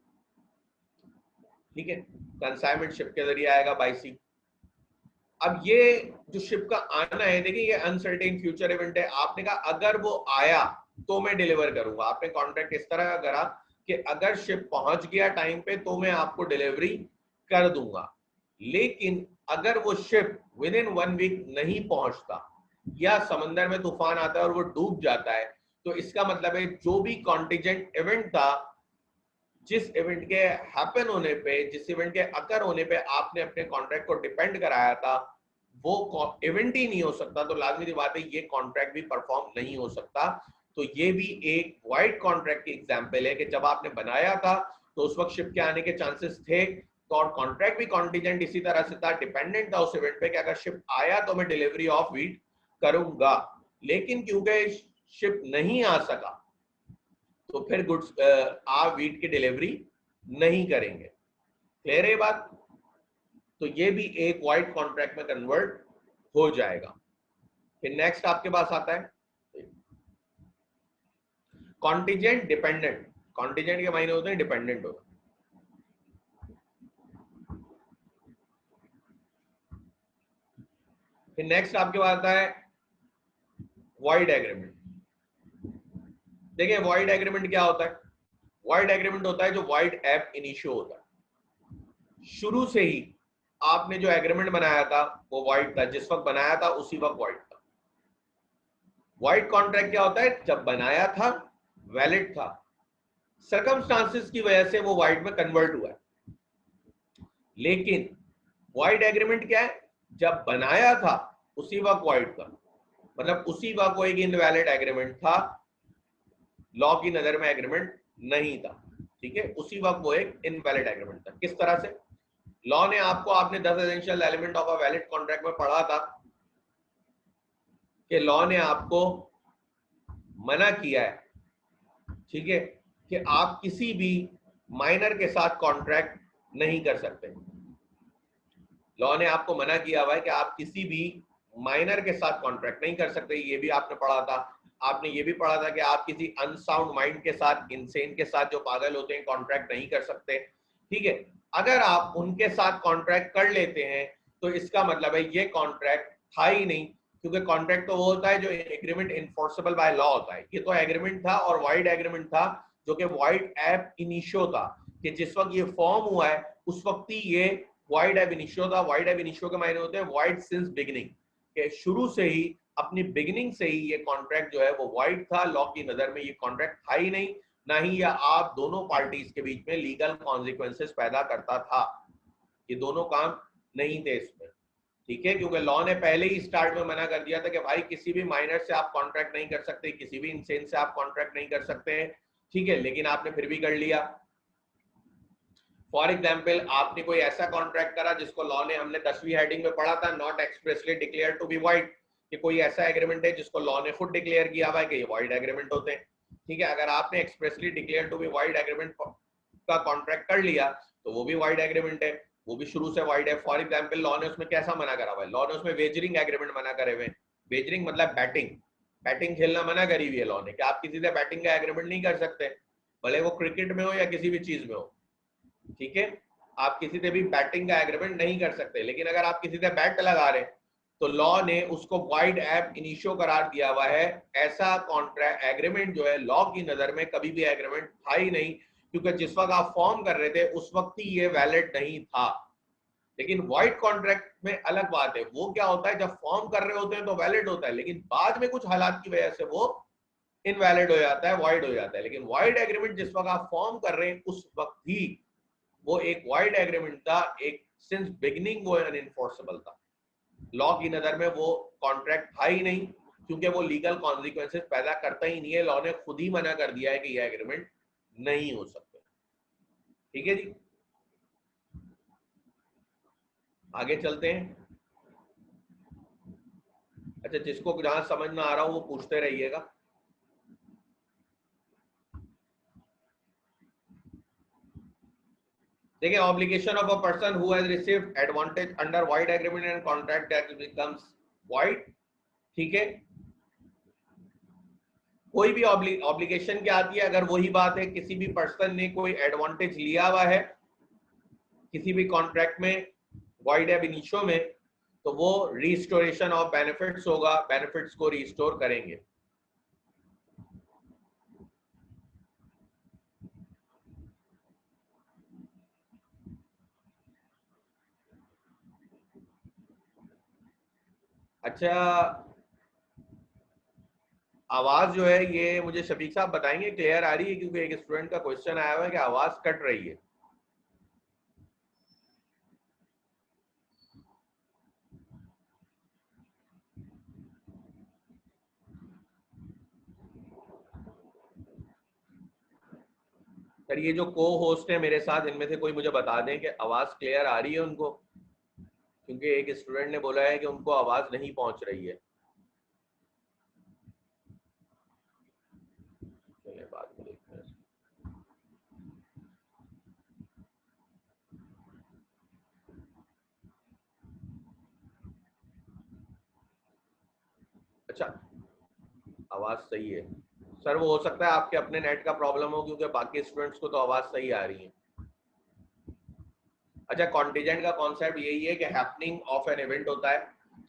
ठीक है। कंसाइनमेंट शिप के जरिए आएगा बाय सी। अब ये जो शिप का आना है, देखिए ये अनसर्टेन फ्यूचर इवेंट है। आपने कहा अगर वो आया तो मैं डिलीवर करूंगा, आपने कॉन्ट्रैक्ट इस तरह का करा कि अगर शिप पहुंच गया टाइम पे तो मैं आपको डिलीवरी कर दूंगा। लेकिन अगर वो शिप विद इन 1 वीक नहीं पहुंचता या समंदर में तूफान आता है और वो डूब जाता है, तो इसका मतलब है जो भी कॉन्टिजेंट इवेंट था, जिस इवेंट के हैपन होने पे, जिस इवेंट के अकर होने पे आपने अपने कॉन्ट्रैक्ट को डिपेंड कराया था, वो इवेंट ही नहीं हो सकता, तो लाजमी सी बात है ये कॉन्ट्रैक्ट भी परफॉर्म नहीं हो सकता। तो ये भी एक वाइड कॉन्ट्रैक्ट की एग्जांपल है कि जब आपने बनाया था तो उस वक्त शिप के आने के चांसेस थे, तो और कॉन्ट्रैक्ट भी कॉन्टिजेंट इसी तरह से था, डिपेंडेंट था उस इवेंट पे कि अगर शिप आया तो मैं डिलीवरी ऑफ वीट करूंगा। लेकिन क्योंकि शिप नहीं आ सका तो फिर गुड्स आप वीट की डिलीवरी नहीं करेंगे। क्लियर है ये बात? तो ये भी एक वाइड कॉन्ट्रैक्ट में कन्वर्ट हो जाएगा। फिर नेक्स्ट आपके पास आता है कॉन्टिजेंट डिपेंडेंट। कॉन्टिजेंट के मायने होते हैं डिपेंडेंट होगा। फिर नेक्स्ट आपके पास आता है वॉइड एग्रीमेंट। देखिए वॉइड एग्रीमेंट क्या होता है? वॉइड एग्रीमेंट होता है जो वॉइड एप इनिशियो होता है। शुरू से ही आपने जो एग्रीमेंट बनाया था वो वॉइड था, जिस वक्त बनाया था उसी वक्त वॉइड था। वॉइड कॉन्ट्रैक्ट क्या होता है? जब बनाया था वैलिड था, सर्कमस्टांसेस की वजह से वो वॉइड में कन्वर्ट हुआ है। लेकिन वॉइड एग्रीमेंट क्या है? जब बनाया था उसी वक्त वॉइड था, मतलब उसी वक्त वो एक इनवैलिड एग्रीमेंट था, लॉ की नजर में एग्रीमेंट नहीं था, ठीक है, उसी वक्त वो एक इनवैलिड एग्रीमेंट था। किस तरह से? लॉ ने आपको, आपने 10 essential element of a valid contract में पढ़ा था कि लॉ ने आपको मना किया है, ठीक है, कि आप किसी भी माइनर के साथ कॉन्ट्रैक्ट नहीं कर सकते। लॉ ने आपको मना किया हुआ है कि आप किसी भी माइनर के साथ कॉन्ट्रैक्ट नहीं कर सकते। ये भी आपने पढ़ा था। आपने ये भी पढ़ा था कि आप किसी अनसाउंड माइंड के साथ, इंसेन के साथ, जो पागल होते हैं, कॉन्ट्रैक्ट नहीं कर सकते, ठीक है। अगर आप उनके साथ कॉन्ट्रैक्ट कर लेते हैं तो इसका मतलब है ये कॉन्ट्रैक्ट था ही नहीं, क्योंकि कॉन्ट्रैक्ट तो वो होता है जो एग्रीमेंट इन्फोर्सेबल बाय लॉ होता है। ये तो एग्रीमेंट था और वाइड एग्रीमेंट था जो कि वाइड एप इनिशियो था, कि जिस वक्त ये फॉर्म हुआ है उस वक्त ही ये वाइड एब इनिशियो था। वाइड एब इनिशियो के मायने होते हैं वाइड सिंस बिगिनिंग, के शुरू से ही, अपनी बिगिनिंग से ही ये कॉन्ट्रैक्ट जो है वो वाइड था। लॉ की नजर में ये कॉन्ट्रैक्ट था ही नहीं, ना ही या आप दोनों पार्टीज के बीच में लीगल कॉन्सिक्वेंसेस पैदा करता था। ये दोनों काम नहीं थे इसमें, ठीक है, क्योंकि लॉ ने पहले ही स्टार्ट में मना कर दिया था कि भाई किसी भी माइनर से आप कॉन्ट्रैक्ट नहीं कर सकते, किसी भी इंसेन से आप कॉन्ट्रैक्ट नहीं कर सकते, ठीक है। लेकिन आपने फिर भी कर लिया। फॉर एग्जाम्पल आपने कोई ऐसा कॉन्ट्रैक्ट करा जिसको लॉ ने, हमने 10वीं हेडिंग में पढ़ा था, not expressly declare to be void, कि कोई ऐसा एग्रीमेंट है जिसको लॉ ने खुद डिक्लेयर किया हुआ है कि ये वाइड एग्रीमेंट होते हैं, ठीक है। अगर आपने expressly declare to be void agreement का कॉन्ट्रैक्ट कर लिया तो वो भी वाइड एग्रीमेंट है, वो भी शुरू से वाइड है। फॉर एग्जाम्पल लॉ ने उसमें कैसा मना करा हुआ है? लॉ ने उसमें वेजरिंग एग्रीमेंट मना करे हुए। वेजरिंग मतलब बैटिंग, बैटिंग खेलना मना करी हुई है लॉ ने, कि आप किसी से बैटिंग का एग्रीमेंट नहीं कर सकते, भले वो क्रिकेट में हो या किसी भी चीज में हो, ठीक है। आप किसी से भी बैटिंग का एग्रीमेंट नहीं कर सकते। लेकिन अगर आप किसी से बैट लगा रहे हैं तो लॉ ने उसको वाइड एप इनिशियो करार दिया हुआ है। ऐसा कॉन्ट्रैक्ट एग्रीमेंट जो है लॉ की नजर में कभी भी एग्रीमेंट था ही नहीं, क्योंकि जिस वक्त आप फॉर्म कर रहे थे उस वक्त ही ये वैलिड नहीं था। लेकिन वाइड कॉन्ट्रैक्ट में अलग बात है, वो क्या होता है, जब फॉर्म कर रहे होते हैं तो वैलिड होता है, लेकिन बाद में कुछ हालात की वजह से वो इनवैलिड हो जाता है, वाइड हो जाता है। लेकिन वाइड एग्रीमेंट जिस वक्त आप फॉर्म कर रहे हैं उस वक्त ही वो एक वाइड एग्रीमेंट था, एक सिंस बिगिनिंग वो अनइंफोर्सेबल था। लॉ की नजर में वो कॉन्ट्रैक्ट था ही नहीं, क्योंकि वो लीगल कॉन्सिक्वेंसेस पैदा करता ही नहीं है, लॉ ने खुद ही मना कर दिया है कि ये एग्रीमेंट नहीं हो सकते। ठीक है जी, आगे चलते हैं। अच्छा, जिसको जहां समझ में आ रहा हो वो पूछते रहिएगा। देखिए, obligation of a person who has received advantage under wide agreement and contract that becomes void. ठीक है, कोई भी ऑब्लिगेशन क्या आती है, अगर वही बात है किसी भी पर्सन ने कोई एडवांटेज लिया हुआ है किसी भी कॉन्ट्रैक्ट में वाइड एब इनिशियो में, तो वो रिस्टोरेशन ऑफ बेनिफिट्स होगा, बेनिफिट्स को रिस्टोर करेंगे। अच्छा, आवाज जो है ये मुझे शफीक साहब बताएंगे क्लियर आ रही है, क्योंकि एक स्टूडेंट का क्वेश्चन आया हुआ है कि आवाज कट रही है। सर, ये जो को होस्ट है मेरे साथ, इनमें से कोई मुझे बता दें कि आवाज क्लियर आ रही है उनको, क्योंकि एक स्टूडेंट ने बोला है कि उनको आवाज नहीं पहुंच रही है। चलिए बाद में देखते हैं। अच्छा, आवाज सही है सर, वो हो सकता है आपके अपने नेट का प्रॉब्लम हो, क्योंकि बाकी स्टूडेंट्स को तो आवाज सही आ रही है। अच्छा, कॉन्टिजेंट का कॉन्सेप्ट यही है कि हैपनिंग ऑफ एन इवेंट होता है।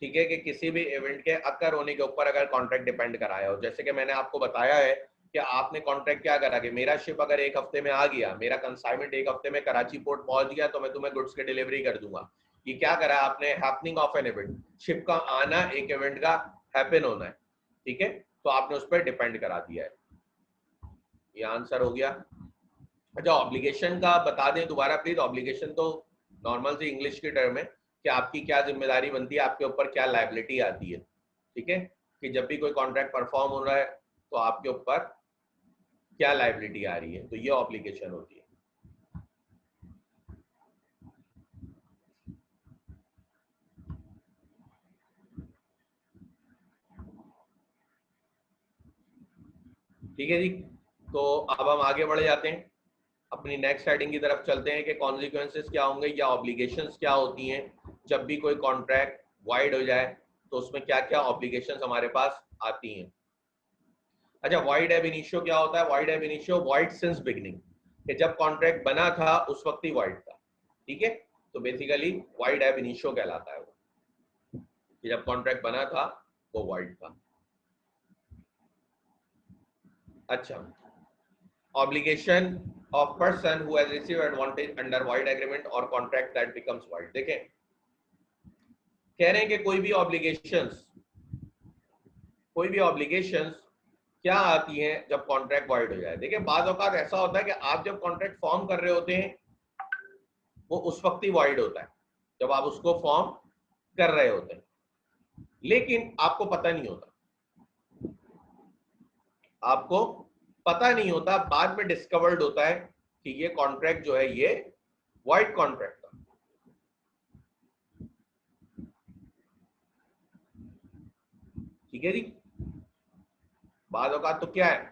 ठीक है, कि किसी भी इवेंट के अकर होने के ऊपर अगर कॉन्ट्रैक्ट डिपेंड कराया हो, जैसे कि मैंने आपको बताया है कि आपने कॉन्ट्रैक्ट क्या करा कि मेरा शिप अगर एक हफ्ते में आ गया, मेरा कंसाइनमेंट एक हफ्ते में कराची पोर्ट पहुंच गया, तो मैं तुम्हें गुड्स की डिलीवरी कर दूंगा। ये क्या करा आपने, happening of an event, ship का आना एक इवेंट का हैपन होना है। ठीक है, तो आपने उस पर डिपेंड करा दिया है। ये आंसर हो गया। अच्छा, ऑब्लिगेशन का बता दें दोबारा प्लीज। ऑब्लिगेशन तो नॉर्मल सी इंग्लिश की टर्म है कि आपकी क्या जिम्मेदारी बनती है, आपके ऊपर क्या लायबिलिटी आती है। ठीक है, कि जब भी कोई कॉन्ट्रैक्ट परफॉर्म हो रहा है तो आपके ऊपर क्या लायबिलिटी आ रही है, तो ये ऑब्लिगेशन होती है। ठीक है जी, तो अब हम आगे बढ़ जाते हैं, अपनी नेक्स्ट हेडिंग की तरफ चलते हैं कि कॉन्सिक्वेंसेस क्या होंगे या ऑब्लिगेशंस क्या होती हैं जब भी कोई कॉन्ट्रैक्ट वाइड हो जाए, तो उसमें क्या क्या ऑब्लिगेशंस हमारे पास आती हैं। अच्छा, वाइड एब इनिशियो क्या होता है? वाइड एब इनिशियो वाइड सिंस बिगिनिंग, कि जब कॉन्ट्रैक्ट बना था उस वक्त ही वाइड था। ठीक है, तो बेसिकली वाइड एब इनिशियो कहलाता है वो, कि जब कॉन्ट्रैक्ट बना था वो वाइड था। अच्छा, obligation of person who has received advantage under wide agreement or contract that becomes void। देखें, कह रहे हैं कि कोई भी ऑब्लिगेशंस क्या आती हैं जब कॉन्ट्रैक्ट वाइड हो जाए। देखिए, बाद औकात ऐसा होता है कि आप जब कॉन्ट्रैक्ट फॉर्म कर रहे होते हैं वो उस वक्त ही वाइड होता है जब आप उसको फॉर्म कर रहे होते हैं, लेकिन आपको पता नहीं होता, आपको पता नहीं होता, बाद में डिस्कवर्ड होता है कि ये कॉन्ट्रैक्ट जो है ये वाइड कॉन्ट्रैक्ट था। ठीक है जी, बाद औकात तो क्या है,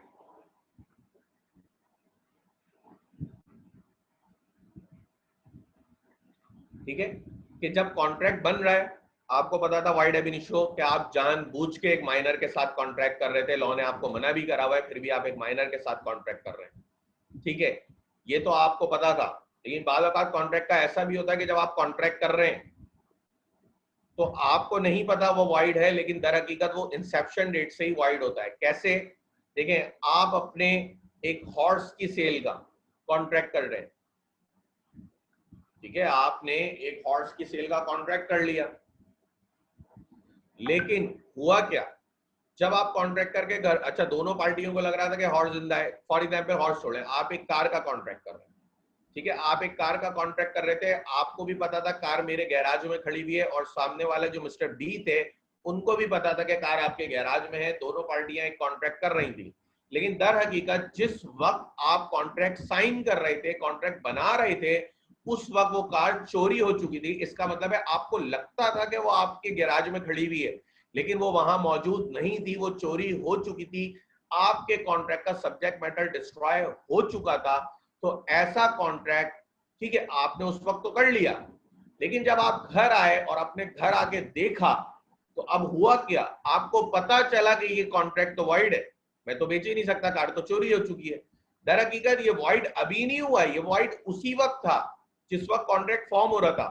ठीक है, कि जब कॉन्ट्रैक्ट बन रहा है, आपको पता था वाइड एब इनिशियो कि आप जानबूझ के एक माइनर के साथ कॉन्ट्रैक्ट कर रहे थे, लॉ ने आपको मना भी करा हुआ है, फिर भी आप एक माइनर के साथ कॉन्ट्रैक्ट कर रहे हैं। ठीक है, ये तो आपको पता था, लेकिन बाद औकात कॉन्ट्रैक्ट का ऐसा भी होता है कि जब आप कॉन्ट्रैक्ट कर रहे हैं तो आपको नहीं पता वो वाइड है, लेकिन दर हकीकत वो इंसेप्शन डेट से ही वाइड होता है। कैसे? देखें, आप अपने एक हॉर्स की सेल का कॉन्ट्रैक्ट कर रहे हैं। ठीक है, आपने एक हॉर्स की सेल का कॉन्ट्रैक्ट कर लिया, लेकिन हुआ क्या, जब आप कॉन्ट्रैक्ट करके घर, अच्छा दोनों पार्टियों को लग रहा था कि हॉर्स जिंदा है, फॉर एग्जाम्पल हॉर्स छोड़े, आप एक कार का कॉन्ट्रैक्ट कर रहे हैं। ठीक है, आप एक कार का कॉन्ट्रैक्ट कर रहे थे, आपको भी पता था कार मेरे गैराज में खड़ी हुई है और सामने वाले जो मिस्टर बी थे उनको भी पता था कि कार आपके गैराज में है, दोनों पार्टियां एक कॉन्ट्रैक्ट कर रही थी, लेकिन दर हकीकत जिस वक्त आप कॉन्ट्रैक्ट साइन कर रहे थे, कॉन्ट्रैक्ट बना रहे थे, उस वक्त वो कार चोरी हो चुकी थी। इसका मतलब है आपको लगता था कि वो आपके गैराज में खड़ी हुई है, लेकिन वो वहां मौजूद नहीं थी, वो चोरी हो चुकी थी, आपके कॉन्ट्रैक्ट का सब्जेक्ट मैटर डिस्ट्रॉय हो चुका था। तो ऐसा कॉन्ट्रैक्ट, ठीक है, आपने उस वक्त तो कर लिया, लेकिन जब आप घर आए और अपने घर आके देखा तो अब हुआ क्या, आपको पता चला कि ये कॉन्ट्रैक्ट तो वॉइड है, मैं तो बेच ही नहीं सकता, कार तो चोरी हो चुकी है। दर हकीकत ये वॉइड अभी नहीं हुआ, ये वॉइड उसी वक्त था जिस वक्त कॉन्ट्रैक्ट फॉर्म हो रहा था,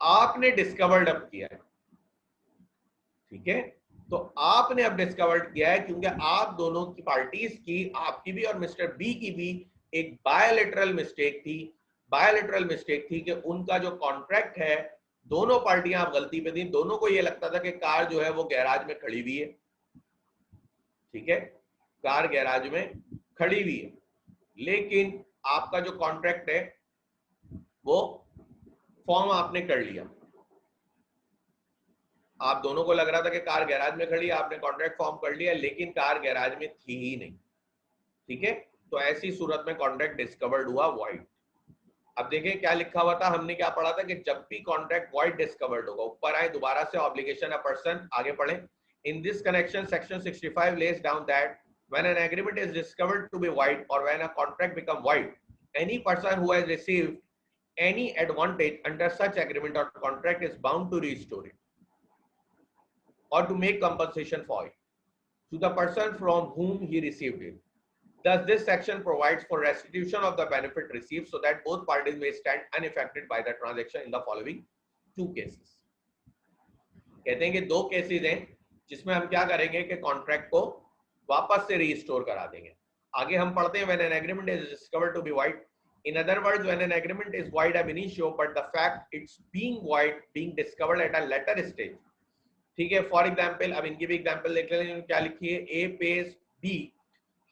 आपने डिस्कवर्ड अब किया है, ठीक है। तो आपने अब डिस्कवर्ड किया है क्योंकि आप दोनों की पार्टीज की, आपकी भी और मिस्टर बी की भी एक बायोलेटरल मिस्टेक थी। बायोलेटरल मिस्टेक थी कि उनका जो कॉन्ट्रैक्ट है, दोनों पार्टियां आप गलती पे थी, दोनों को ये लगता था कि कार जो है वो गैराज में खड़ी हुई है, ठीक है, कार गैराज में खड़ी हुई है, लेकिन आपका जो कॉन्ट्रैक्ट है वो फॉर्म आपने कर लिया। आप दोनों को लग रहा था कि कार गैराज में खड़ी है, आपने कॉन्ट्रैक्ट फॉर्म कर लिया, लेकिन कार गैराज में थी ही नहीं, ठीक है। तो ऐसी सूरत में कॉन्ट्रैक्ट डिस्कवर्ड हुआ वॉइड। अब देखें क्या लिखा हुआ था, हमने क्या पढ़ा था कि जब भी कॉन्ट्रैक्ट वॉइड डिस्कवर्ड होगा, ऊपर आए दोबारा से, ऑब्लिगेशन अ पर्सन, आगे पढ़ें। In this connection section 65 lays down that when an agreement is discovered to be void or when a contract become void, any person who has received any advantage under such agreement or contract is bound to restore it or to make compensation for it to the person from whom he received it. Thus, this section provides for restitution of the benefit received so that both parties may stand unaffected by the transaction in the following two cases. कहते हैं कि दो cases हैं जिसमें हम क्या करेंगे कि कॉन्ट्रैक्ट को वापस से रीस्टोर करा देंगे। आगे हम पढ़ते हैं when an agreement is discovered to be void. In other words, when an agreement is void ab initio, but the fact it's being void being discovered at a later stage. ठीक है, for example, अब इनकी भी example देख लेंगे, क्या लिखी है, A pays B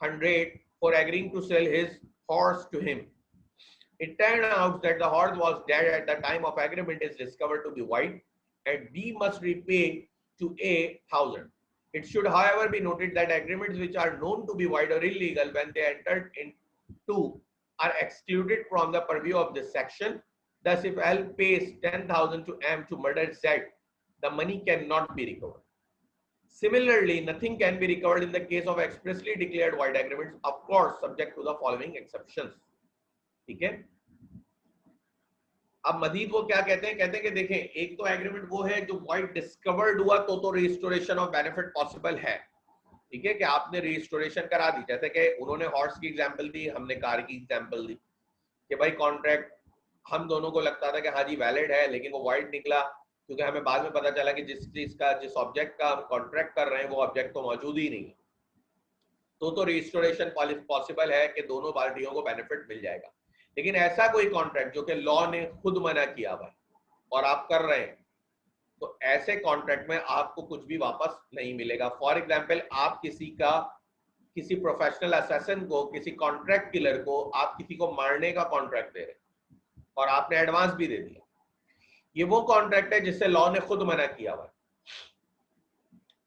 100 for agreeing to sell his horse to him. It turned out that the horse was dead at the time of agreement is discovered to be void, and B must repay to A 1,000. It should, however, be noted that agreements which are known to be void or illegal when they entered into are excluded from the purview of this section. Thus, if L pays 10,000 to M to murder Z, the money cannot be recovered. Similarly, nothing can be recovered in the case of expressly declared void agreements, of course, subject to the following exceptions. ठीक है, अब मजीद वो क्या कहते हैं, कहते हैं कि देखें, एक तो एग्रीमेंट वो है जो void डिस्कवर्ड हुआ तो रिस्टोरेशन ऑफ बेनिफिट पॉसिबल है, ठीक है, कि आपने रिस्टोरेशन करा दी, जैसे कि उन्होंने हॉर्स की एग्जांपल दी, हमने कार की एग्जांपल दी, कि भाई कॉन्ट्रैक्ट हम दोनों को लगता था कि हाँ जी वैलिड है, लेकिन वो void निकला क्योंकि हमें बाद में पता चला कि जिस चीज का, जिस ऑब्जेक्ट का हम कॉन्ट्रैक्ट कर रहे हैं वो ऑब्जेक्ट तो मौजूद ही नहीं है, तो रिस्टोरेशन पॉसिबल है कि दोनों पार्टियों को बेनिफिट मिल जाएगा। लेकिन ऐसा कोई कॉन्ट्रैक्ट जो कि लॉ ने खुद मना किया हुआ है और आप कर रहे हैं, तो ऐसे कॉन्ट्रैक्ट में आपको कुछ भी वापस नहीं मिलेगा। फॉर एग्जांपल, आप किसी प्रोफेशनल असैसिन को, किसी कॉन्ट्रैक्ट किलर को, आप किसी को मारने का कॉन्ट्रैक्ट दे रहे हैं और आपने एडवांस भी दे दिया, ये वो कॉन्ट्रैक्ट है जिससे लॉ ने खुद मना किया हुआ है।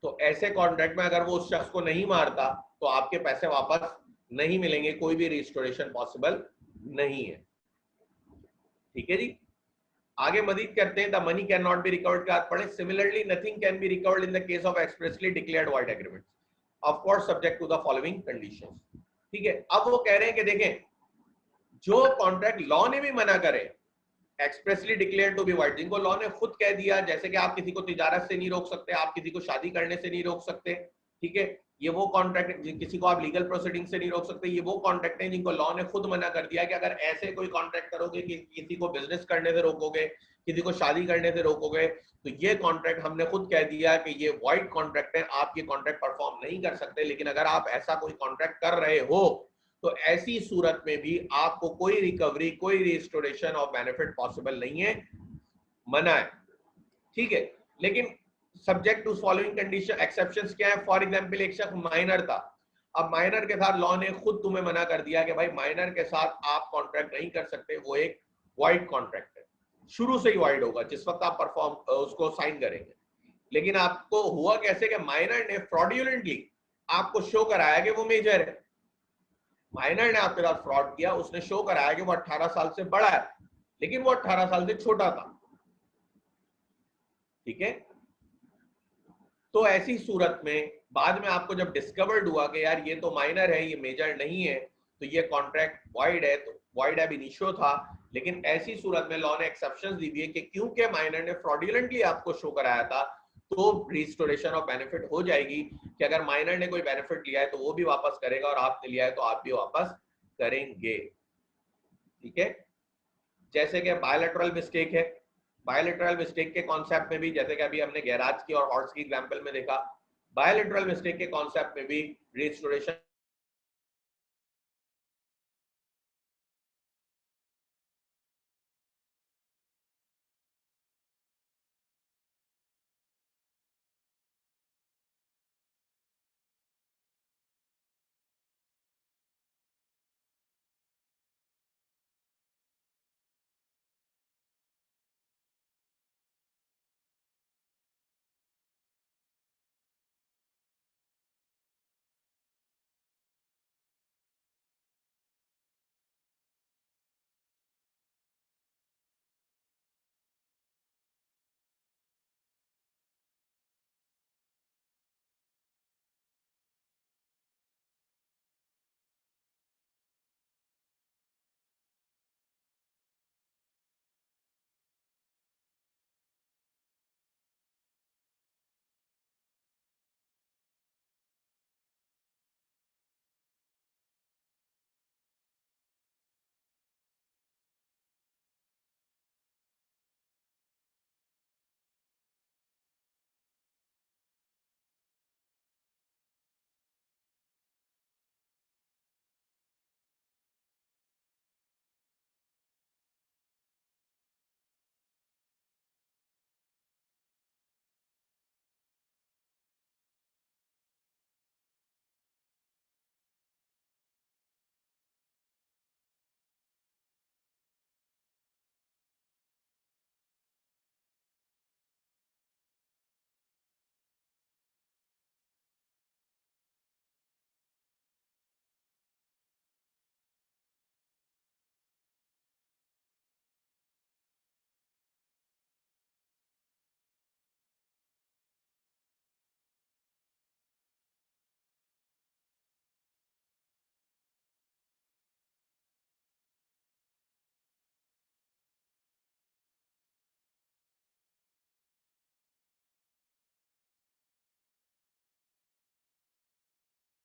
तो ऐसे कॉन्ट्रैक्ट में अगर वो उस शख्स को नहीं मारता तो आपके पैसे वापस नहीं मिलेंगे, कोई भी रिस्टोरेशन पॉसिबल नहीं है, ठीक है जी। आगे मजीद करते हैं, the money can not be recovered का पढ़े। Similarly, nothing can be recovered in the case of expressly declared void agreement, of course subject to the following conditions, ठीक है। अब वो कह रहे हैं कि देखें, जो कॉन्ट्रैक्ट लॉ ने भी मना करे, expressly declared to be void, जिनको लॉ ने खुद कह दिया, जैसे कि आप किसी को तिजारत से नहीं रोक सकते, आप किसी को शादी करने से नहीं रोक सकते, ठीक है, ये वो कॉन्ट्रैक्ट, किसी को आप लीगल प्रोसीडिंग से नहीं रोक सकते, ये वो कॉन्ट्रैक्ट है जिनको लॉ ने खुद मना कर दिया कि अगर ऐसे कोई कॉन्ट्रैक्ट करोगे कि किसी को बिजनेस करने से रोकोगे, किसी को शादी करने से रोकोगे, तो ये कॉन्ट्रैक्ट हमने खुद कह दिया कि ये वॉइड कॉन्ट्रैक्ट है, आप ये कॉन्ट्रैक्ट परफॉर्म नहीं कर सकते। लेकिन अगर आप ऐसा कोई कॉन्ट्रैक्ट कर रहे हो तो ऐसी सूरत में भी आपको कोई रिकवरी, कोई रिस्टोरेशन ऑफ बेनिफिट पॉसिबल नहीं है, मना है, ठीक है। लेकिन subject to following condition, exceptions क्या है। फॉर एग्जांपल, एक शख्स माइनर था, अब माइनर के साथ लॉ ने खुद तुम्हें मना कर दिया कि भाई माइनर के साथ आप कॉन्ट्रैक्ट नहीं कर सकते, वो एक वाइड कॉन्ट्रैक्ट है, शुरू से ही वाइड होगा जिस वक्त आप परफॉर्म उसको साइन करेंगे। लेकिन आपको हुआ कैसे कि माइनर ने फ्रॉडुलेंटली आपको शो कराया कि वो मेजर है। माइनर ने आपके साथ फ्रॉड किया, उसने शो कराया कि वो 18 साल से बड़ा है, लेकिन वो 18 साल से छोटा था। ठीक है, तो ऐसी सूरत में बाद में आपको जब डिस्कवर्ड हुआ कि यार ये तो माइनर है, ये मेजर नहीं है, तो ये कॉन्ट्रैक्ट वॉइड है, तो वॉइड एब इनिशियो था। लेकिन ऐसी सूरत में लॉ ने एक्सेप्शंस दी है कि क्योंकि माइनर ने फ्रॉडुलेंटली आपको शो कराया था, तो रिस्टोरेशन ऑफ बेनिफिट हो जाएगी कि अगर माइनर ने कोई बेनिफिट लिया है तो वो भी वापस करेगा, और आपने लिया है तो आप भी वापस करेंगे। ठीक है, जैसे कि बायलैटरल मिस्टेक है, बायलैटरल मिस्टेक के कॉन्सेप्ट में भी, जैसे कि अभी हमने गैराज की और हॉर्स की एग्जांपल में देखा, बायलैटरल मिस्टेक के कॉन्सेप्ट में भी रिस्टोरेशन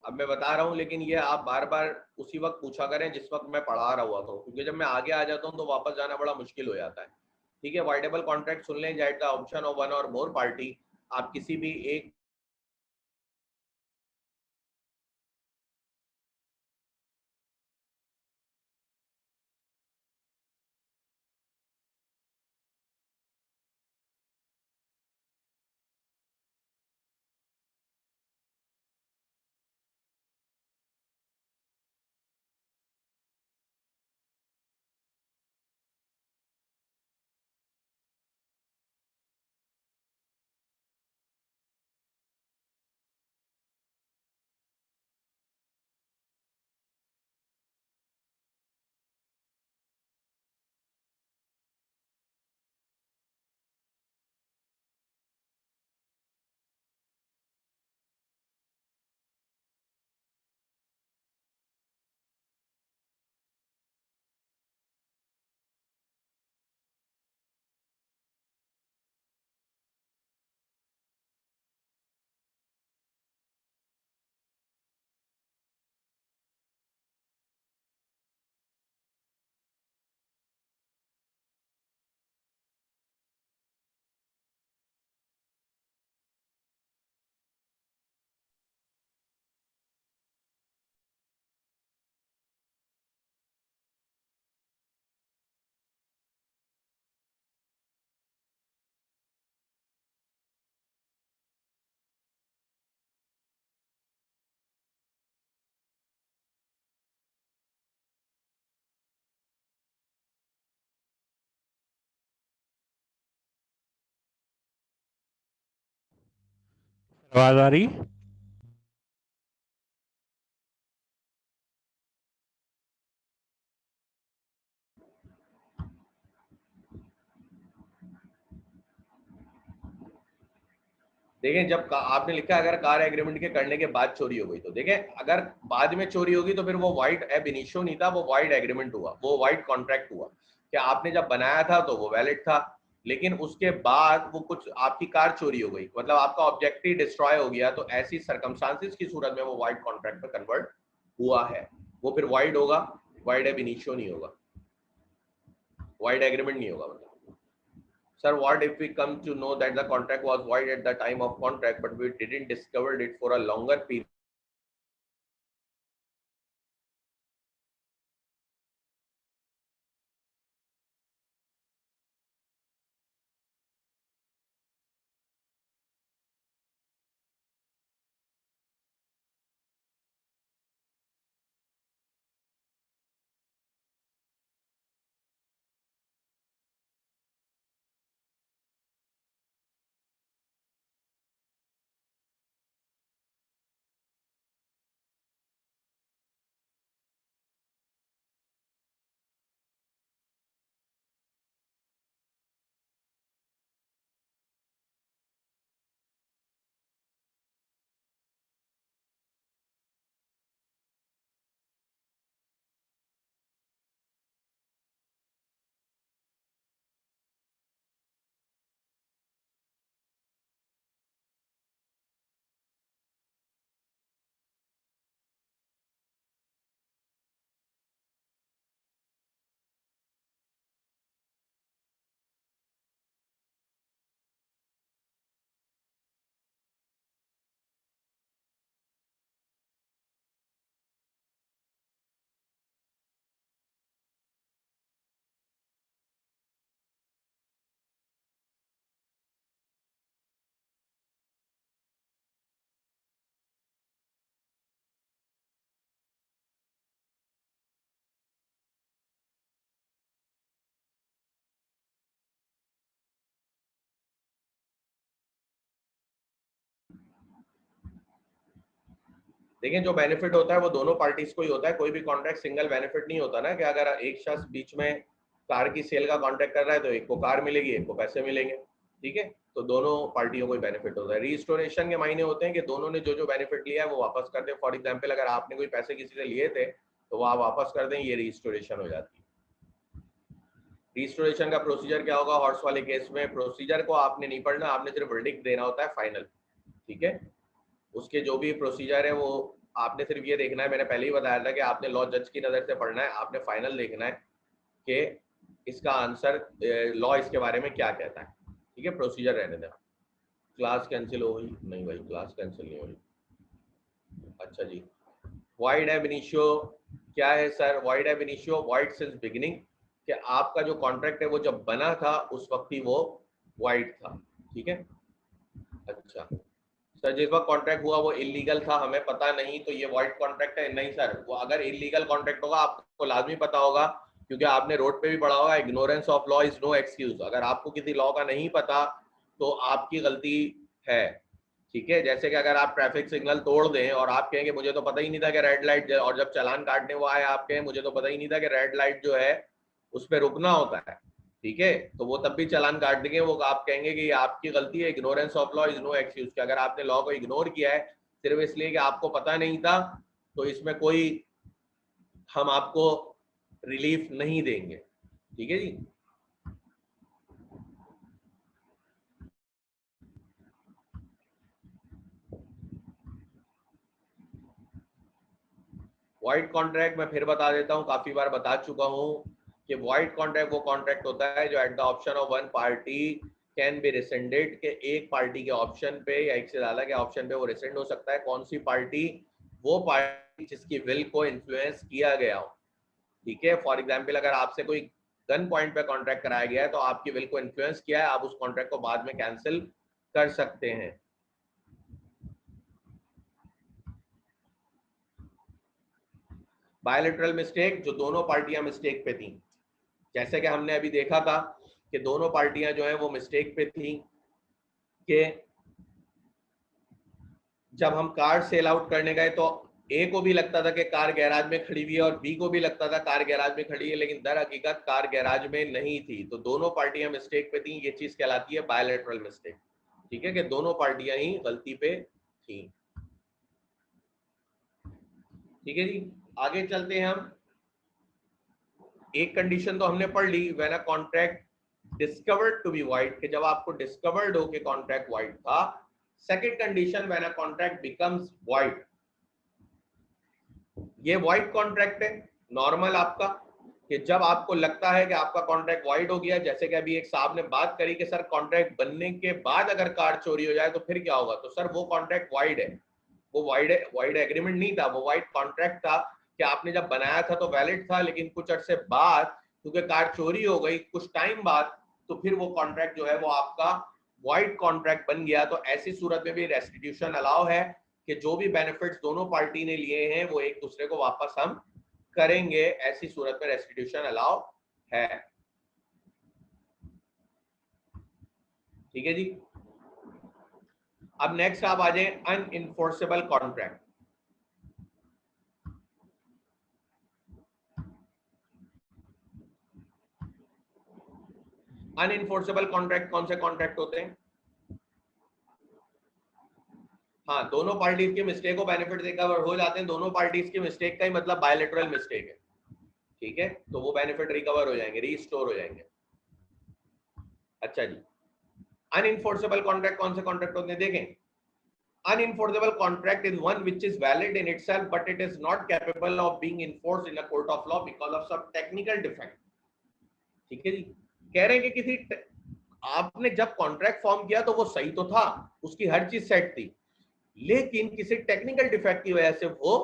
अब मैं बता रहा हूं, लेकिन ये आप बार बार उसी वक्त पूछा करें जिस वक्त मैं पढ़ा रहा हुआ था, क्योंकि जब मैं आगे आ जाता हूं तो वापस जाना बड़ा मुश्किल हो जाता है। ठीक है, वाइडेबल कॉन्ट्रैक्ट सुन लें, that the option of one और मोर पार्टी, आप किसी भी एक आवाज आ रही? देखें जब आपने लिखा अगर कार एग्रीमेंट के करने के बाद चोरी हो गई, तो देखें अगर बाद में चोरी होगी तो फिर वो वाइड एब इनिशियो नहीं था, वो वाइड एग्रीमेंट हुआ, वो वाइड कॉन्ट्रैक्ट हुआ कि आपने जब बनाया था तो वो वैलिड था, लेकिन उसके बाद वो कुछ आपकी कार चोरी हो गई, मतलब आपका ऑब्जेक्टिव डिस्ट्रॉय हो गया, तो ऐसी सर्कमस्टांसिस की सूरत में वो वाइड कॉन्ट्रैक्ट में कन्वर्ट हुआ है, वो फिर वाइड होगा, वाइड एब इनिशियो नहीं होगा, वाइड एग्रीमेंट नहीं होगा। मतलब sir, what if we come to know that the contract was void at the time of contract but we didn't discover it for a longer period? देखें जो benefit होता है वो दोनों पार्टीज को ही होता है, कोई भी कॉन्ट्रैक्ट सिंगल बेनिफिट नहीं होता ना, कि अगर एक शख्स बीच में कार की सेल का कॉन्ट्रैक्ट कर रहा है तो एक को कार मिलेगी, एक को पैसे मिलेंगे, ठीक है, तो दोनों पार्टियों को ही बेनिफिट होता है। रिस्टोरेशन के मायने होते हैं कि दोनों ने जो जो बेनिफिट लिया है वो वापस कर दें। फॉर एग्जाम्पल अगर आपने कोई पैसे किसी से लिए थे तो वो आप वापस कर दें, ये रिस्टोरेशन हो जाती है। रिस्टोरेशन का प्रोसीजर क्या होगा हॉर्स वाले केस में? प्रोसीजर को आपने नहीं पढ़ना, आपने सिर्फ वर्डिक्ट देना होता है फाइनल, ठीक है, उसके जो भी प्रोसीजर है वो आपने सिर्फ ये देखना है, मैंने पहले ही बताया था कि आपने लॉ जज की नज़र से पढ़ना है, आपने फाइनल देखना है कि इसका आंसर लॉ इसके बारे में क्या कहता है, ठीक है, प्रोसीजर रहने देना। क्लास कैंसिल हो गई? नहीं भाई क्लास कैंसिल नहीं हो रही। अच्छा जी, वाइड एब इनिशियो क्या है सर? वाइड एब इनिशियो वाइड सिंस बिगिनिंग, कि आपका जो कॉन्ट्रैक्ट है वो जब बना था उस वक्त ही वो वाइड था, ठीक है। अच्छा सर, जिस वक्त कॉन्ट्रैक्ट हुआ वो इलीगल था, हमें पता नहीं, तो ये वाइड कॉन्ट्रैक्ट है? नहीं सर, वो अगर इलीगल कॉन्ट्रैक्ट होगा आपको लाजमी पता होगा, क्योंकि आपने रोड पे भी पढ़ा होगा, ignorance of law is no excuse. अगर आपको किसी लॉ का नहीं पता तो आपकी गलती है, ठीक है। जैसे कि अगर आप ट्रैफिक सिग्नल तोड़ दें और आप कहेंगे मुझे तो पता ही नहीं था कि रेड लाइट, और जब चालान काटने वो आए आप कहें मुझे तो पता ही नहीं था कि रेड लाइट जो है उस पर रुकना होता है, ठीक है, तो वो तब भी चालान काट देंगे, वो आप कहेंगे कि आपकी गलती है। Ignorance of law is no excuse, कि अगर आपने लॉ को इग्नोर किया है सिर्फ इसलिए कि आपको पता नहीं था, तो इसमें कोई हम आपको रिलीफ नहीं देंगे, ठीक है जी। वाइड कॉन्ट्रैक्ट मैं फिर बता देता हूँ, काफी बार बता चुका हूँ कि वाइड कॉन्ट्रैक्ट वो कॉन्ट्रैक्ट होता है जो at the option of one party can be rescinded, के एक पार्टी के ऑप्शन पे या एक से ज्यादा के ऑप्शन पे वो रिसेंड हो सकता है। कौन सी पार्टी? वो पार्टी जिसकी विल को इन्फ्लुएंस किया गया हो, ठीक है। फॉर एग्जाम्पल अगर आपसे कोई गन पॉइंट पे कॉन्ट्रैक्ट कराया गया है तो आपकी विल को इन्फ्लुएंस किया है, आप उस कॉन्ट्रैक्ट को बाद में कैंसिल कर सकते हैं। बायलैटरल मिस्टेक, जो दोनों पार्टियां मिस्टेक पे थी, जैसे कि हमने अभी देखा था कि दोनों पार्टियां जो है वो मिस्टेक पे थी कि जब हम कार सेल आउट करने गए तो ए को भी लगता था कि कार गैराज में खड़ी हुई है और बी को भी लगता था कार गैराज में खड़ी है, लेकिन दर हकीकत कार गैराज में नहीं थी। तो दोनों पार्टियां मिस्टेक पे थी। ये चीज कहलाती है बायलैटरल मिस्टेक। ठीक है, कि दोनों पार्टियां ही गलती पे थी। ठीक है जी, आगे चलते हैं हम। एक कंडीशन तो हमने पढ़ ली, when a contract discovered to be void, कि जब आपको डिस्कवर्ड हो कि कॉन्ट्रैक्ट वाइड था। Second condition, when a contract becomes void, ये वाइड कॉन्ट्रैक्ट है नॉर्मल आपका, कि जब आपको लगता है कि आपका कॉन्ट्रैक्ट वाइड हो गया, जैसे कि अभी एक साहब ने बात करी कि सर कॉन्ट्रैक्ट बनने के बाद अगर कार चोरी हो जाए तो फिर क्या होगा, तो सर वो कॉन्ट्रैक्ट वाइड है, वो वाइड एग्रीमेंट नहीं था, वो वाइड कॉन्ट्रैक्ट था कि आपने जब बनाया था तो वैलिड था, लेकिन कुछ अरसे बाद क्योंकि कार चोरी हो गई कुछ टाइम बाद, तो फिर वो कॉन्ट्रैक्ट जो है वो आपका वाइड कॉन्ट्रैक्ट बन गया। तो ऐसी सूरत में भी रेस्टिट्यूशन अलाउ है कि जो भी बेनिफिट्स दोनों पार्टी ने लिए हैं वो एक दूसरे को वापस हम करेंगे, ऐसी सूरत में रेस्टिट्यूशन अलाउ है। ठीक है जी, अब नेक्स्ट आप आ जाए अनइंफोर्सेबल कॉन्ट्रैक्ट। अनइंफोर्सेबल कॉन्ट्रैक्ट कौन से कॉन्ट्रैक्ट होते हैं? हाँ, दोनों पार्टीज के मिस्टेक को बेनिफिट रिकवर हो जाते हैं। दोनों पार्टीज की मिस्टेक का ही मतलब बायलैटरल मिस्टेक है। ठीक है, तो वो बेनिफिट रिकवर हो जाएंगे, रीस्टोर हो जाएंगे। अच्छा जी, अनइंफोर्सेबल कॉन्ट्रैक्ट कौन से कॉन्ट्रैक्ट होते हैं देखें। Unenforceable contract is one which is valid in itself, but it is not capable of being enforced in a court of law because of some technical defect. ठीक है जी, कह रहे हैं कि किसी आपने जब कॉन्ट्रैक्ट फॉर्म किया तो वो सही तो था, उसकी हर चीज सेट थी, लेकिन किसी टेक्निकल डिफेक्ट की वजह से वो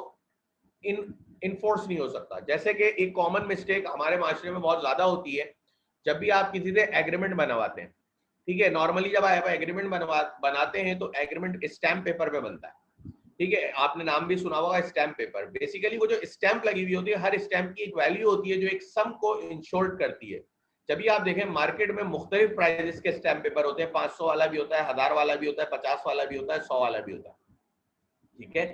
इनफोर्स नहीं हो सकता। जैसे कि एक कॉमन मिस्टेक हमारे माशरे में बहुत ज्यादा होती है, जब भी आप किसी से एग्रीमेंट बनवाते हैं, ठीक है, नॉर्मली जब आप एग्रीमेंट बनाते हैं तो एग्रीमेंट स्टैम्प पेपर पे बनता है। ठीक है, आपने नाम भी सुना होगा स्टैम्प पेपर। बेसिकली वो जो स्टैम्प लगी हुई होती है, हर स्टैम्प की एक वैल्यू होती है जो एक सम को इंश्योर्ड करती है। जब भी आप देखें मार्केट में मुख्तलिफ प्राइजेस के स्टैम्प पेपर होते हैं, 500 वाला भी होता है, 1000 वाला भी होता है, 50 वाला भी होता है, 100 वाला भी होता है। ठीक है,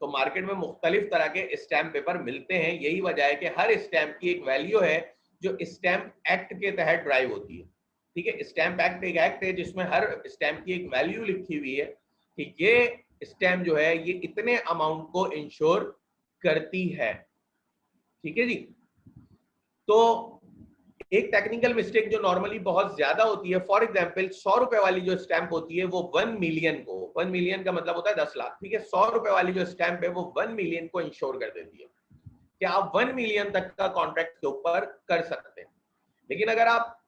तो मार्केट में मुख्तलिफ तरह के स्टैम्प पेपर मिलते हैं। यही वजह है कि हर स्टैम्प की एक वैल्यू है जो स्टैम्प एक्ट के तहत ड्राइव होती है। ठीक है, स्टैम्प एक्ट एक एक्ट है जिसमें हर स्टैम्प की एक वैल्यू लिखी हुई है कि ये स्टैम्प जो है ये इतने अमाउंट को इंश्योर करती है। ठीक है जी, तो एक टेक्निकल मिस्टेक जो नॉर्मली बहुत ज्यादा होती है, फॉर एग्जांपल 100 रुपए वाली जो स्टैंप होती है वो 1 मिलियन को, 1 मिलियन का मतलब होता है 10 लाख, ठीक है, 100 रुपए वाली जो स्टैंप है वो 1 मिलियन को इंश्योर कर देती है कि आप 1 मिलियन तक का कॉन्ट्रैक्ट के ऊपर कर सकते हैं। लेकिन अगर आप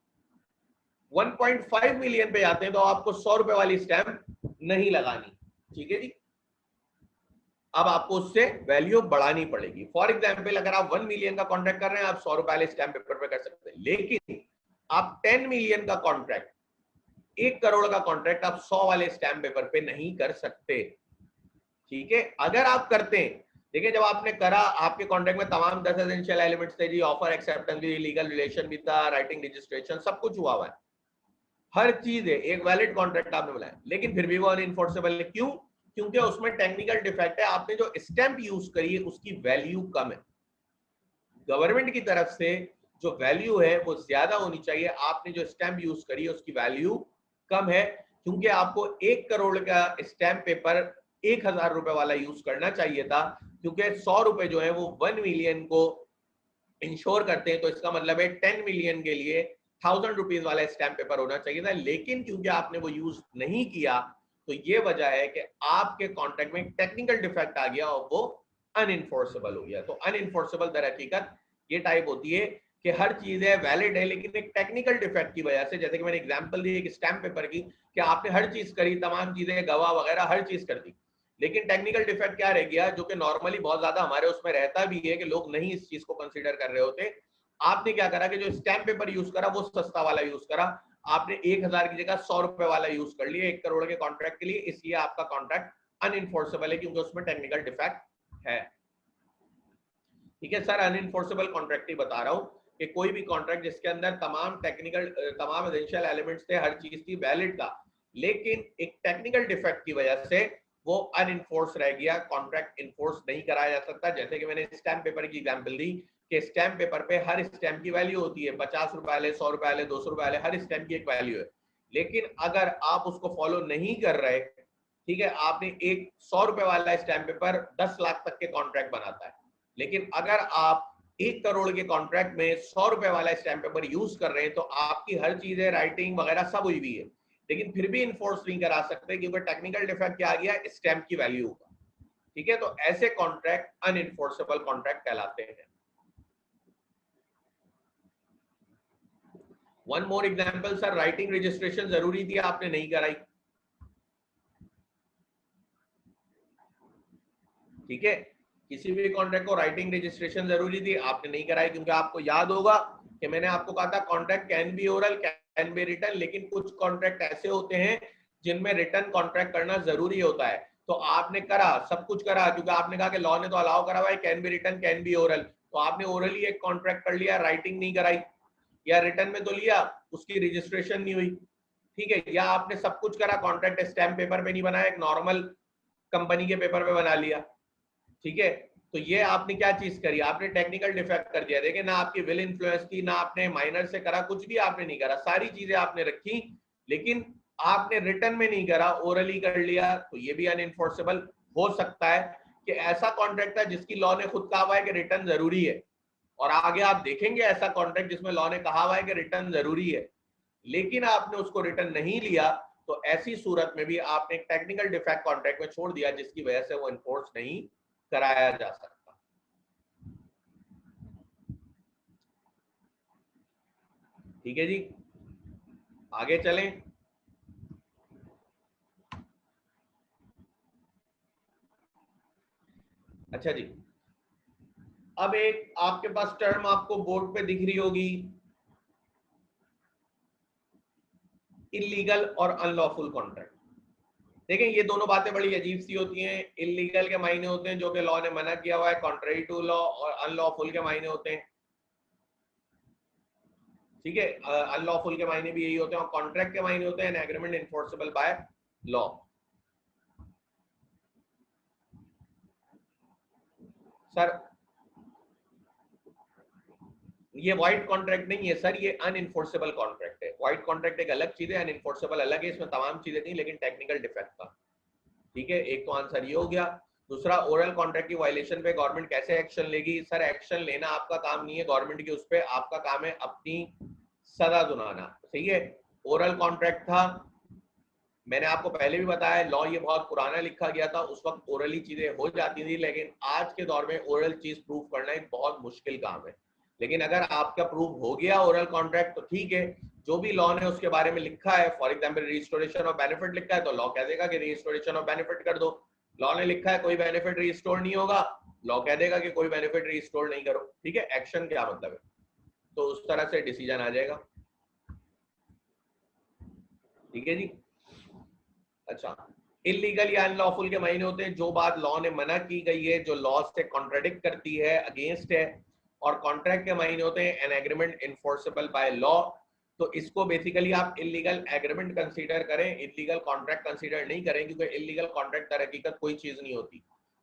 1.5 मिलियन पे जाते हैं तो आपको 100 रुपए वाली स्टैंप नहीं लगानी। ठीक है जी, अब आपको उससे वैल्यू बढ़ानी पड़ेगी। फॉर एग्जाम्पल अगर आप 1 मिलियन का कॉन्ट्रैक्ट कर रहे हैं आप 100 रुपए वाले स्टैम्प पेपर पे कर सकते हैं, लेकिन आप 10 मिलियन का कॉन्ट्रैक्ट, 1 करोड़ का कॉन्ट्रैक्ट आप 100 वाले स्टैम्प पेपर पे नहीं कर सकते। ठीक है, अगर आप करते हैं, देखिए जब आपने करा आपके कॉन्ट्रैक्ट में तमाम 10 एसेंशियल एलिमेंट्स थे जी, ऑफर एक्सेप्टेंस भी, लीगल रिलेशन भी था, राइटिंग रजिस्ट्रेशन सब कुछ हुआ हुआ है, हर चीज है, एक वैलिड कॉन्ट्रैक्ट आपने बनाया, लेकिन फिर भी वो अनइंफोर्सेबल है। क्यों? क्योंकि उसमें टेक्निकल डिफेक्ट है, आपने जो स्टैंप यूज करी है उसकी वैल्यू कम है। गवर्नमेंट की तरफ से जो वैल्यू है वो ज्यादा होनी चाहिए, आपने जो स्टैंप यूज करी है उसकी वैल्यू कम है, क्योंकि आपको 1 करोड़ का स्टैंप पेपर 1000 रुपए वाला यूज करना चाहिए था, क्योंकि 100 रुपए जो है वो 1 मिलियन को इंश्योर करते हैं, तो इसका मतलब है 10 मिलियन के लिए 1000 रुपीज वाला स्टैंप पेपर होना चाहिए था, लेकिन क्योंकि आपने वो यूज नहीं किया तो ये वजह है कि आपके कॉन्ट्रैक्ट में टेक्निकल डिफेक्ट आ गया और वो अनइंफोर्सेबल हो गया। तो अनइंफोर्सेबल दर हकीकत ये टाइप होती है कि हर चीज है वैलिड है, लेकिन एक टेक्निकल डिफेक्ट की वजह से, जैसे कि मैंने एग्जांपल दी एक स्टैम्प पेपर की, कि आपने हर चीज करी, तमाम चीजें गवाह वगैरह हर चीज कर दी, लेकिन टेक्निकल डिफेक्ट क्या रह गया, जो कि नॉर्मली बहुत ज्यादा हमारे उसमें रहता भी है कि लोग नहीं इस चीज को कंसीडर कर रहे होते। आपने क्या करा कि जो स्टैम्प पेपर यूज करा वो सस्ता वाला यूज करा, आपने 1000 की जगह 100 रुपए वाला यूज कर लिया 1 करोड़ के कॉन्ट्रैक्ट के लिए, इसलिए आपका कॉन्ट्रैक्ट अनइंफोर्सेबल है, क्योंकि उसमें टेक्निकल डिफेक्ट है। ठीक है सर, अनइंफोर्सेबल कॉन्ट्रैक्ट ही बता रहा हूं कि कोई भी कॉन्ट्रैक्ट जिसके अंदर तमाम एसेंशियल एलिमेंट्स थे, हर चीज थी, वैलिड था, लेकिन एक टेक्निकल डिफेक्ट की वजह से वो अनइन्फोर्स रह गया, कॉन्ट्रैक्ट इन्फोर्स नहीं कराया जा सकता। जैसे कि मैंने स्टैम्प पेपर की एग्जांपल दी कि स्टैम्प पेपर पे हर स्टैम्प की वैल्यू होती है, 50 रुपए वाले, 100 रुपए वाले, 200 रुपए वाले, हर स्टैम्प की एक वैल्यू है। लेकिन अगर आप उसको फॉलो नहीं कर रहे, ठीक है, आपने एक 100 रुपए वाला स्टैम्प पेपर 10 लाख तक के कॉन्ट्रैक्ट बनाता है, लेकिन अगर आप 1 करोड़ के कॉन्ट्रैक्ट में 100 रुपए वाला स्टैम्प पेपर यूज कर रहे हैं, तो आपकी हर चीजें, राइटिंग वगैरह सब हुई हुई है, लेकिन फिर भी इन्फोर्स नहीं करा सकते क्योंकि टेक्निकल डिफेक्ट क्या आ गया, स्टैम्प की वैल्यू का। ठीक है, तो ऐसे कॉन्ट्रैक्ट अनइन्फोर्सेबल कॉन्ट्रैक्ट कहलाते हैं। One more example sir, writing registration जरूरी थी, आपने नहीं कराई। ठीक है, किसी भी कॉन्ट्रैक्ट को राइटिंग रजिस्ट्रेशन जरूरी थी, आपने नहीं कराई, क्योंकि आपको याद होगा कि मैंने आपको कहा था contract can be oral, can be written, लेकिन कुछ कॉन्ट्रैक्ट ऐसे होते हैं जिनमें रिटर्न कॉन्ट्रैक्ट करना जरूरी होता है। तो आपने करा, सब कुछ करा, क्योंकि आपने कहा कि लॉ ने तो अलाउ करा हुआ है can be written, can be oral, तो आपने ओरली एक कॉन्ट्रैक्ट कर लिया, राइटिंग नहीं कराई, या रिटर्न में तो लिया, उसकी रजिस्ट्रेशन नहीं हुई। ठीक है, या आपने सब कुछ करा, कॉन्ट्रैक्ट स्टैम्प पेपर पे नहीं बनाया, एक नॉर्मल कंपनी के पेपर पे बना लिया। ठीक है, तो ये आपने क्या चीज करी, आपने टेक्निकल डिफेक्ट कर दिया। देखिए, ना आपकी विल इन्फ्लुएंस थी, ना आपने माइनर से करा, कुछ भी आपने नहीं करा, सारी चीजें आपने रखी, लेकिन आपने रिटर्न में नहीं करा, ओरली कर लिया, तो ये भी अनइन्फोर्सेबल हो सकता है कि ऐसा कॉन्ट्रैक्ट है जिसकी लॉ ने खुद कहा हुआ है कि रिटर्न जरूरी है, और आगे आप देखेंगे ऐसा कॉन्ट्रैक्ट जिसमें लॉ ने कहा हुआ है कि रिटर्न जरूरी है, लेकिन आपने उसको रिटर्न नहीं लिया, तो ऐसी सूरत में भी आपने एक टेक्निकल डिफेक्ट कॉन्ट्रैक्ट में छोड़ दिया, जिसकी वजह से वो इन्फोर्स नहीं कराया जा सकता। ठीक है जी, आगे चलें। अच्छा जी, अब एक आपके पास टर्म आपको बोर्ड पे दिख रही होगी, इलीगल और अनलॉफुल कॉन्ट्रैक्ट। देखें, ये दोनों बातें बड़ी अजीब सी होती हैं। इलीगल के मायने होते हैं जो कि लॉ ने मना किया हुआ है, कॉन्ट्रेरी टू लॉ, और अनलॉफुल के मायने होते हैं, ठीक है, अनलॉफुल के मायने भी यही होते हैं, और कॉन्ट्रैक्ट के मायने होते हैं N agreement enforceable by law. Sir ये व्हाइट कॉन्ट्रैक्ट नहीं है सर, ये अनइन्फोर्सेबल कॉन्ट्रैक्ट है। व्हाइट कॉन्ट्रैक्ट एक अलग चीज है, अनइन्फोर्सेबल अलग है, इसमें तमाम चीजें थी, लेकिन टेक्निकल डिफेक्ट था। ठीक है, एक तो आंसर ये हो गया। दूसरा, ओरल कॉन्ट्रैक्ट की वायलेशन पे गवर्नमेंट कैसे एक्शन लेगी? सर एक्शन लेना आपका काम नहीं है गवर्नमेंट की, उस पर आपका काम है अपनी सजा सुनाना। सही है, ओरल कॉन्ट्रैक्ट था, मैंने आपको पहले भी बताया, लॉ ये बहुत पुराना लिखा गया था, उस वक्त ओरली चीजें हो जाती थी, लेकिन आज के दौर में ओरल चीज प्रूव करना एक बहुत मुश्किल काम है। लेकिन अगर आपका प्रूव हो गया ओरल कॉन्ट्रैक्ट, तो ठीक है, जो भी लॉ ने उसके बारे में लिखा है, for example restoration of benefit लिखा है, तो लॉ कह देगा कि रिस्टोरेशन ऑफ बेनिफिट कर दो। लॉ ने लिखा है कोई बेनिफिट रिस्टोर नहीं होगा, लॉ कह देगा कि कोई बेनिफिट रिस्टोर नहीं करो। ठीक है, एक्शन क्या मतलब है, तो उस तरह से डिसीजन आ जाएगा। ठीक है जी, अच्छा, इलीगल या अनलॉफुल के मायने होते हैं जो बात लॉ ने मना की गई है, जो लॉ से कॉन्ट्राडिक्ट करती है, अगेंस्ट है। और कॉन्ट्रैक्ट के मायने होते हैं N agreement enforceable by law. तो इसको बेसिकली आप इलीगल एग्रीमेंट कंसीडर करें, इलीगल कॉन्ट्रैक्ट कंसीडर नहीं करें, क्योंकि इलीगल कॉन्ट्रैक्ट दर हकीकत कोई चीज नहीं होती।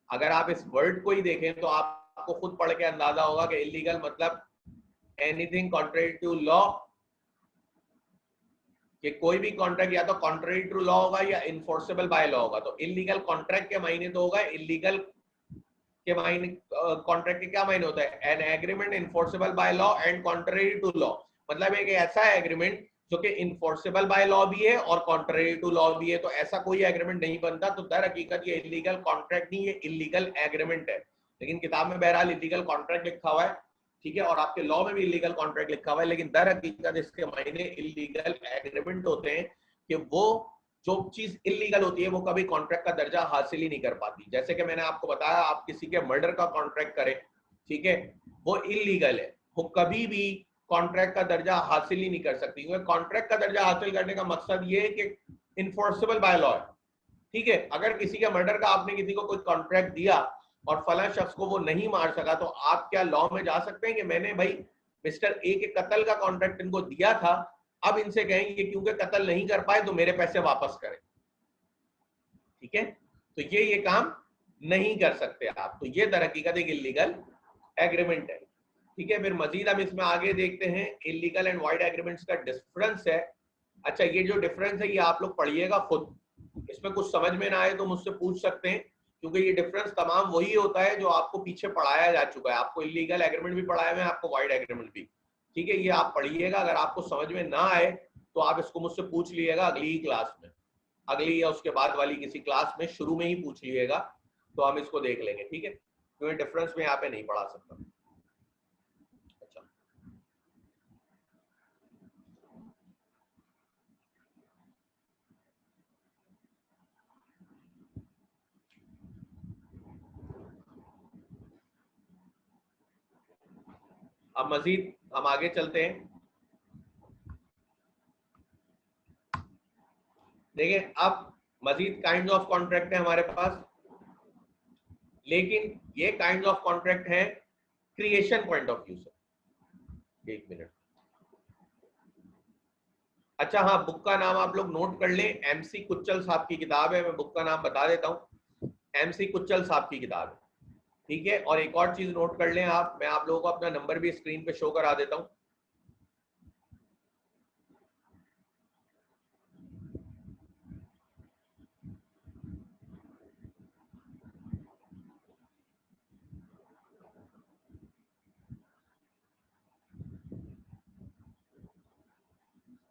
अगर आप इस वर्ड को ही देखें तो आपको खुद पढ़ के अंदाजा होगा कि इलीगल मतलब एनीथिंग कॉन्ट्रेरी टू लॉ, कि कोई भी कॉन्ट्रैक्ट या तो कॉन्ट्ररी टू लॉ होगा या इन्फोर्सेबल बाय लॉ होगा। तो इलीगल कॉन्ट्रैक्ट के मायने तो होगा, इलीगल के मायने, कॉन्ट्रैक्ट के क्या मायने होता है, an agreement enforceable by law and contrary to law, मतलब एक ऐसा एग्रीमेंट जो कि इन्फोर्सेबल बाय लॉ भी है और कॉन्ट्ररी टू लॉ भी है। तो ऐसा कोई एग्रीमेंट नहीं बनता, तो दर हकीकत ये इलीगल कॉन्ट्रैक्ट नहीं, ये इलीगल एग्रीमेंट है। लेकिन किताब में बहरहाल इलीगल कॉन्ट्रैक्ट लिखा हुआ है, ठीक है, और आपके लॉ में भी इलीगल कॉन्ट्रैक्ट लिखा हुआ है, लेकिन दर हकीकत इसके मायने इलीगल एग्रीमेंट होते हैं कि वो जो चीज इलीगल होती है वो कभी कॉन्ट्रैक्ट का दर्जा हासिल ही नहीं कर पाती। जैसे कि मैंने आपको बताया, आप किसी के मर्डर का कॉन्ट्रैक्ट करें, ठीक है, वो इलीगल है, वो कभी भी कॉन्ट्रैक्ट का दर्जा हासिल ही नहीं कर सकती, क्योंकि कॉन्ट्रैक्ट का दर्जा हासिल करने का मकसद ये है कि इन्फोर्सेबल बाय लॉ है। ठीक है, अगर किसी के मर्डर का आपने किसी को कोई कॉन्ट्रैक्ट दिया और फला शख्स को वो नहीं मार सका, तो आप क्या लॉ में जा सकते हैं कि मैंने भाई मिस्टर ए के कत्ल का कॉन्ट्रैक्ट इनको दिया था, अब इनसे कहेंगे क्योंकि कत्ल नहीं कर पाए तो मेरे पैसे वापस करें? ठीक है, तो ये काम नहीं कर सकते आप, तो ये दर हकीकत एक इलीगल एग्रीमेंट है। ठीक है, फिर मजीद हम इसमें आगे देखते हैं इलीगल एंड वाइड एग्रीमेंट्स का डिफरेंस है। अच्छा, ये जो डिफरेंस है ये आप लोग पढ़िएगा खुद, इसमें कुछ समझ में ना आए तो मुझसे पूछ सकते हैं, क्योंकि ये डिफरेंस तमाम वही होता है जो आपको पीछे पढ़ाया जा चुका है। आपको इलीगल एग्रीमेंट भी पढ़ाया है, आपको वाइड एग्रीमेंट भी। ठीक है, ये आप पढ़िएगा, अगर आपको समझ में ना आए तो आप इसको मुझसे पूछ लीजिएगा अगली क्लास में, अगली या उसके बाद वाली किसी क्लास में शुरू में ही पूछ लीजिएगा, तो हम इसको देख लेंगे। ठीक है, क्योंकि डिफरेंस में यहाँ पे नहीं पढ़ा सकता। अच्छा, अब मजीद हम आगे चलते हैं। देखिए, अब मजीद काइंड ऑफ कॉन्ट्रैक्ट है हमारे पास, लेकिन ये काइंड ऑफ कॉन्ट्रैक्ट है क्रिएशन पॉइंट ऑफ व्यू से। एक मिनट, अच्छा हाँ, बुक का नाम आप लोग नोट कर लें, एमसी कुच्चल साहब की किताब है। मैं बुक का नाम बता देता हूँ, एमसी कुच्चल साहब की किताब है। ठीक है, और एक और चीज नोट कर लें आप, मैं आप लोगों को अपना नंबर भी स्क्रीन पे शो करा देता हूँ।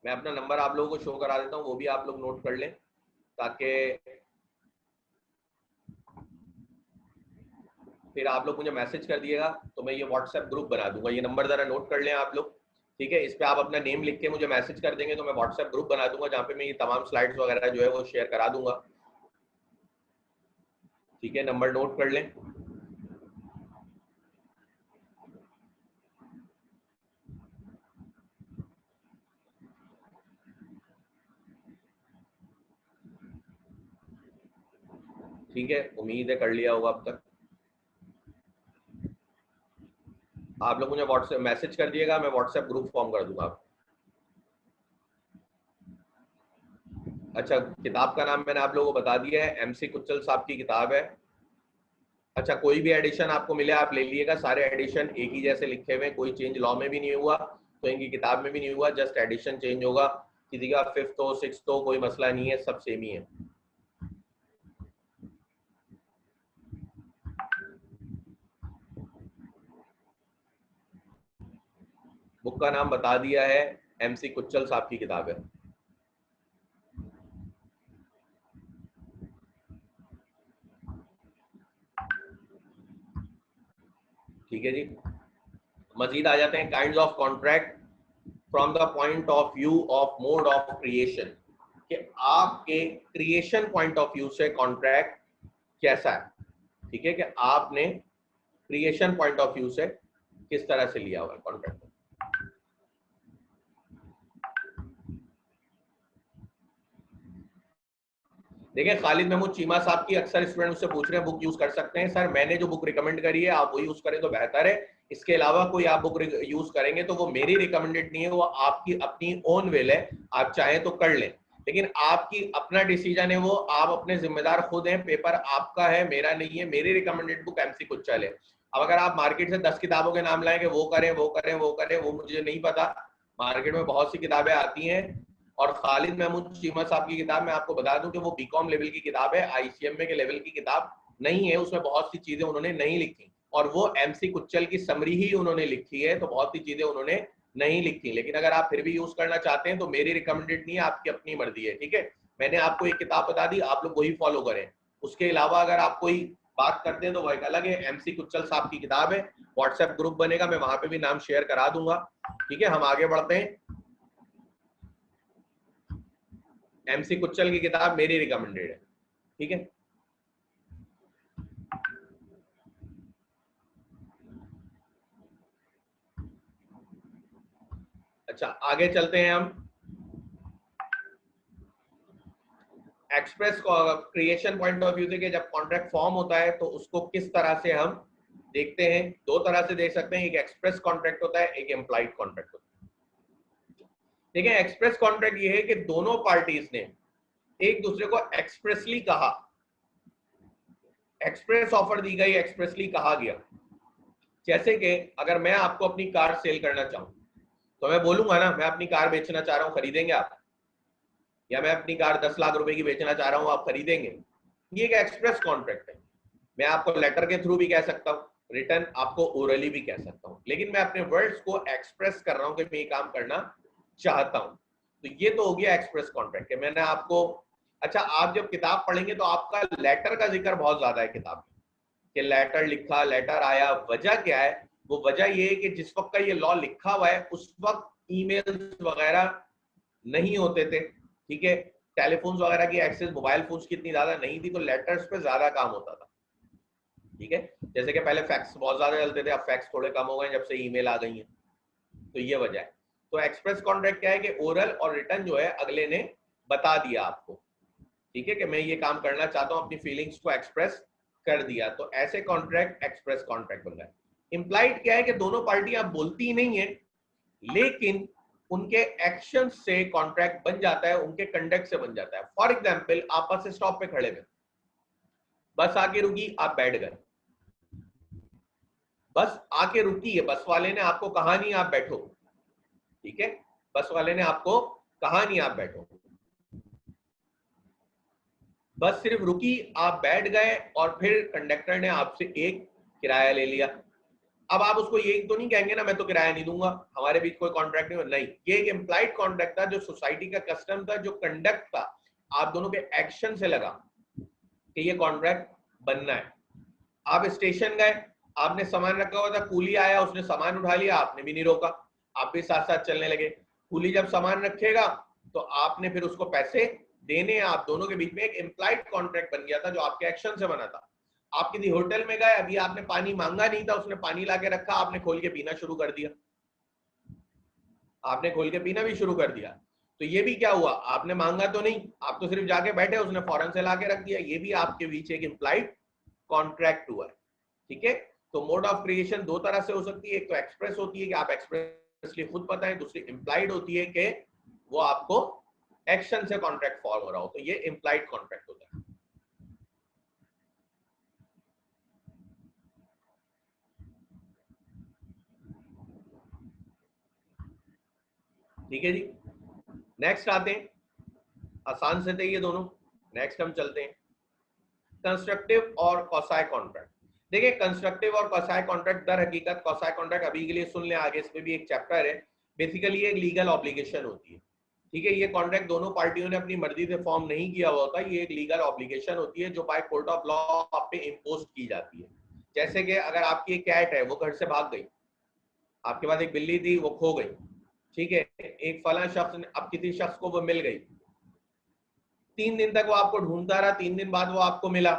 मैं अपना नंबर आप लोगों को शो करा देता हूँ, वो भी आप लोग नोट कर लें, ताकि फिर आप लोग मुझे मैसेज कर दिएगा तो मैं ये व्हाट्सएप ग्रुप बना दूंगा। ये नंबर जरा नोट कर लें आप लोग। ठीक है, इस पे आप अपना नेम लिख के मुझे मैसेज कर देंगे तो मैं व्हाट्सएप ग्रुप बना दूंगा, जहाँ पे मैं ये तमाम स्लाइड्स वगैरह जो है वो शेयर करा दूंगा। ठीक है, नंबर नोट कर लें। ठीक है, उम्मीद है कर लिया होगा अब तक। आप लोग मुझे व्हाट्सएप मैसेज कर दिएगा, मैं व्हाट्सएप ग्रुप फॉर्म कर दूंगा आपको। अच्छा, किताब का नाम मैंने आप लोगों को बता दिया है, एमसी कुच्चल साहब की किताब है। अच्छा, कोई भी एडिशन आपको मिले आप ले लीजिएगा, सारे एडिशन एक ही जैसे लिखे हुए, कोई चेंज लॉ में भी नहीं हुआ तो इनकी किताब में भी नहीं हुआ, जस्ट एडिशन चेंज होगा। किसी का 5th हो 6th हो कोई मसला नहीं है, सब सेम ही है। बुक का नाम बता दिया है, एमसी कुच्चल साहब की किताब है। ठीक है जी, मजीद आ जाते हैं kinds of contract from the point of view of mode of creation, कि आपके क्रिएशन पॉइंट ऑफ व्यू से कॉन्ट्रैक्ट कैसा है। ठीक है, कि आपने क्रिएशन पॉइंट ऑफ व्यू से किस तरह से लिया हुआ है कॉन्ट्रैक्ट। देखिए, खालिद महमूद चीमा साहब की अक्सर स्टूडेंट मुझसे पूछ रहे हैं बुक यूज कर सकते हैं। सर, मैंने जो बुक रिकमेंड करी है आप वो यूज करें तो बेहतर है, इसके अलावा कोई आप बुक यूज करेंगे तो वो मेरी रिकमेंडेड नहीं है, वो आपकी अपनी ओन विल है, आप चाहें तो कर लें, लेकिन आपकी अपना डिसीजन है, वो आप अपने जिम्मेदार खुद हैं, पेपर आपका है, मेरा नहीं है। मेरी रिकमेंडेड बुक एमसी कुच्चल है। अब अगर आप मार्केट से 10 किताबों के नाम लाएंगे, वो करें वो करें वो करें, वो मुझे नहीं पता। मार्केट में बहुत सी किताबें आती हैं, और खालिद महमूद चीमा साहब की किताब मैं आपको बता दूं कि वो बीकॉम लेवल की किताब है, आईसीएमए के लेवल की किताब नहीं है, उसमें बहुत सी चीजें उन्होंने नहीं लिखी, और वो एमसी कुच्चल की समरी ही उन्होंने लिखी है, तो बहुत सी चीजें उन्होंने नहीं लिखी। लेकिन अगर आप फिर भी यूज करना चाहते हैं तो मेरी रिकमेंडेड नहीं है, आपकी अपनी मर्जी है। ठीक है, मैंने आपको एक किताब बता दी, आप लोग वही फॉलो करें। उसके अलावा अगर आप कोई बात करते हैं तो वह एक अलग है। एमसी कुच्चल साहब की किताब है, व्हाट्सएप ग्रुप बनेगा, मैं वहां पे भी नाम शेयर करा दूंगा। ठीक है, हम आगे बढ़ते हैं। एमसी कुच्चल की किताब मेरी रिकमेंडेड है। ठीक है, अच्छा आगे चलते हैं हम। Express creation point of view से कि जब कॉन्ट्रैक्ट फॉर्म होता है तो उसको किस तरह से हम देखते हैं। दो तरह से देख सकते हैं, एक एक्सप्रेस कॉन्ट्रैक्ट होता है, एक एम्प्लॉइड कॉन्ट्रैक्ट होता है। देखिए, एक्सप्रेस कॉन्ट्रैक्ट ये है कि दोनों पार्टीज ने एक दूसरे को एक्सप्रेसली कहा एक्सप्रेस ऑफर दी गई, एक्सप्रेसली कहा गया। जैसे कि अगर मैं आपको अपनी कार सेल करना चाहूं तो मैं बोलूंगा ना, मैं अपनी कार बेचना चाह रहा हूं, खरीदेंगे आप? या मैं अपनी कार 10 लाख रुपए की बेचना चाह रहा हूं, आप खरीदेंगे? ये एक एक्सप्रेस कॉन्ट्रैक्ट है। मैं आपको लेटर के थ्रू भी कह सकता हूँ, रिटर्न आपको ओरली भी कह सकता हूँ, लेकिन मैं अपने वर्ड्स को एक्सप्रेस कर रहा हूँ कि मैं ये काम करना चाहता हूँ। तो ये तो हो गया एक्सप्रेस कॉन्ट्रैक्ट। मैंने आपको, अच्छा आप जब किताब पढ़ेंगे तो आपका लेटर का जिक्र बहुत ज्यादा है किताब में, कि लेटर लिखा, लेटर आया। वजह क्या है? वो वजह ये है कि जिस वक्त का ये लॉ लिखा हुआ है उस वक्त ईमेल्स वगैरह नहीं होते थे, ठीक है, टेलीफोन्स वगैरह की एक्सेस, मोबाइल फोन्स की इतनी ज्यादा नहीं थी, तो लेटर्स पे ज्यादा काम होता था, ठीक है। जैसे कि पहले फैक्स बहुत ज्यादा चलते थे, अब फैक्स थोड़े कम हो गए जब से ईमेल आ गई है, तो ये वजह है। तो एक्सप्रेस कॉन्ट्रैक्ट क्या है कि ओरल और रिटर्न जो है अगले ने बता दिया आपको, ठीक है, कि मैं ये काम करना चाहता हूँ, अपनी फीलिंग्स को एक्सप्रेस कर दिया, तो ऐसे कॉन्ट्रैक्ट एक्सप्रेस कॉन्ट्रैक्ट बन रहा है। इम्प्लाइड क्या है कि दोनों पार्टियां बोलती नहीं है लेकिन उनके एक्शन से कॉन्ट्रैक्ट बन जाता है, उनके कंडक्ट से बन जाता है। फॉर एग्जाम्पल, आप बस स्टॉप पे खड़े हुए, बस आके रुकी, आप बैठ गए, बस आके रुकी है, बस वाले ने आपको कहा नहीं आप बैठो, ठीक है, बस वाले ने आपको कहा नहीं आप बैठो, बस सिर्फ रुकी, आप बैठ गए और फिर कंडक्टर ने आपसे एक किराया ले लिया। अब आप उसको ये तो नहीं कहेंगे ना मैं तो किराया नहीं दूंगा, हमारे बीच कोई कॉन्ट्रैक्ट नहीं, ये एक इम्प्लाइड कॉन्ट्रैक्ट था, जो सोसाइटी का कस्टम था, जो कंडक्ट था, आप दोनों के एक्शन से लगा कि ये कॉन्ट्रैक्ट बनना है। आप स्टेशन गए, आपने सामान रखा हुआ था, कूली आया, उसने सामान उठा लिया, आपने भी नहीं रोका, आप भी साथ साथ चलने लगे। कूली जब सामान रखेगा तो आपने फिर उसको पैसे देने, आप दोनों के बीच में एक इम्प्लाइड कॉन्ट्रैक्ट बन गया था जो आपके एक्शन से बना था। आप किसी होटल में गए, अभी आपने पानी मांगा नहीं था, उसने पानी लाके रखा, आपने खोल के पीना शुरू कर दिया, आपने खोल के पीना भी शुरू कर दिया, तो ये भी क्या हुआ, आपने मांगा तो नहीं, आप तो सिर्फ जाके बैठे, उसने फौरन से लाके रख दिया, ये भी आपके बीच एक इम्प्लाइड कॉन्ट्रैक्ट हुआ है, ठीक है। तो मोड ऑफ क्रिएशन दो तरह से हो सकती है, एक तो एक्सप्रेस होती है कि आप एक्सप्रेसली खुद पता है, दूसरी इम्प्लाइड होती है कि वो आपको एक्शन से कॉन्ट्रैक्ट फॉर्म हो रहा हो, तो ये इम्प्लाइड कॉन्ट्रैक्ट होता है। ठीक है जी, नेक्स्ट आते हैं, आसान से थे ये दोनों। नेक्स्ट हम चलते हैं कंस्ट्रक्टिव और कॉसाई कॉन्ट्रैक्ट। देखिए कंस्ट्रक्टिव और कॉसाई कॉन्ट्रैक्ट, दर हकीकत कॉसाई कॉन्ट्रैक्ट अभी के लिए सुन लें, आगे इस पे भी एक चैप्टर है। बेसिकली एक लीगल ऑब्लिगेशन होती है, ठीक है। ये कॉन्ट्रैक्ट दोनों पार्टियों ने अपनी मर्जी से फॉर्म नहीं किया हुआ होता, ये एक लीगल ऑब्लिगेशन होती है जो बाय कोर्ट ऑफ लॉ आप पे इम्पोज की जाती है। जैसे कि अगर आपकी एक कैट है, वो घर से भाग गई, आपके पास एक बिल्ली थी, वो खो गई, ठीक है, एक फला शख्स ने, अब किसी शख्स को वो मिल गई, 3 दिन तक वो आपको ढूंढता रहा, 3 दिन बाद वो आपको मिला।